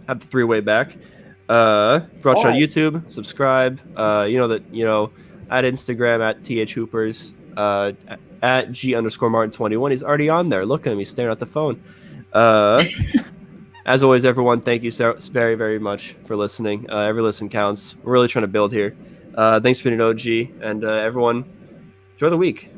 A: 3-way back. If you're watching on YouTube, subscribe. At Instagram at THHoopers, at G_Martin21. He's already on there. Look at him. He's staring at the phone. As always, everyone, thank you so very, very much for listening. Every listen counts. We're really trying to build here. Thanks for being an OG, and everyone, enjoy the week.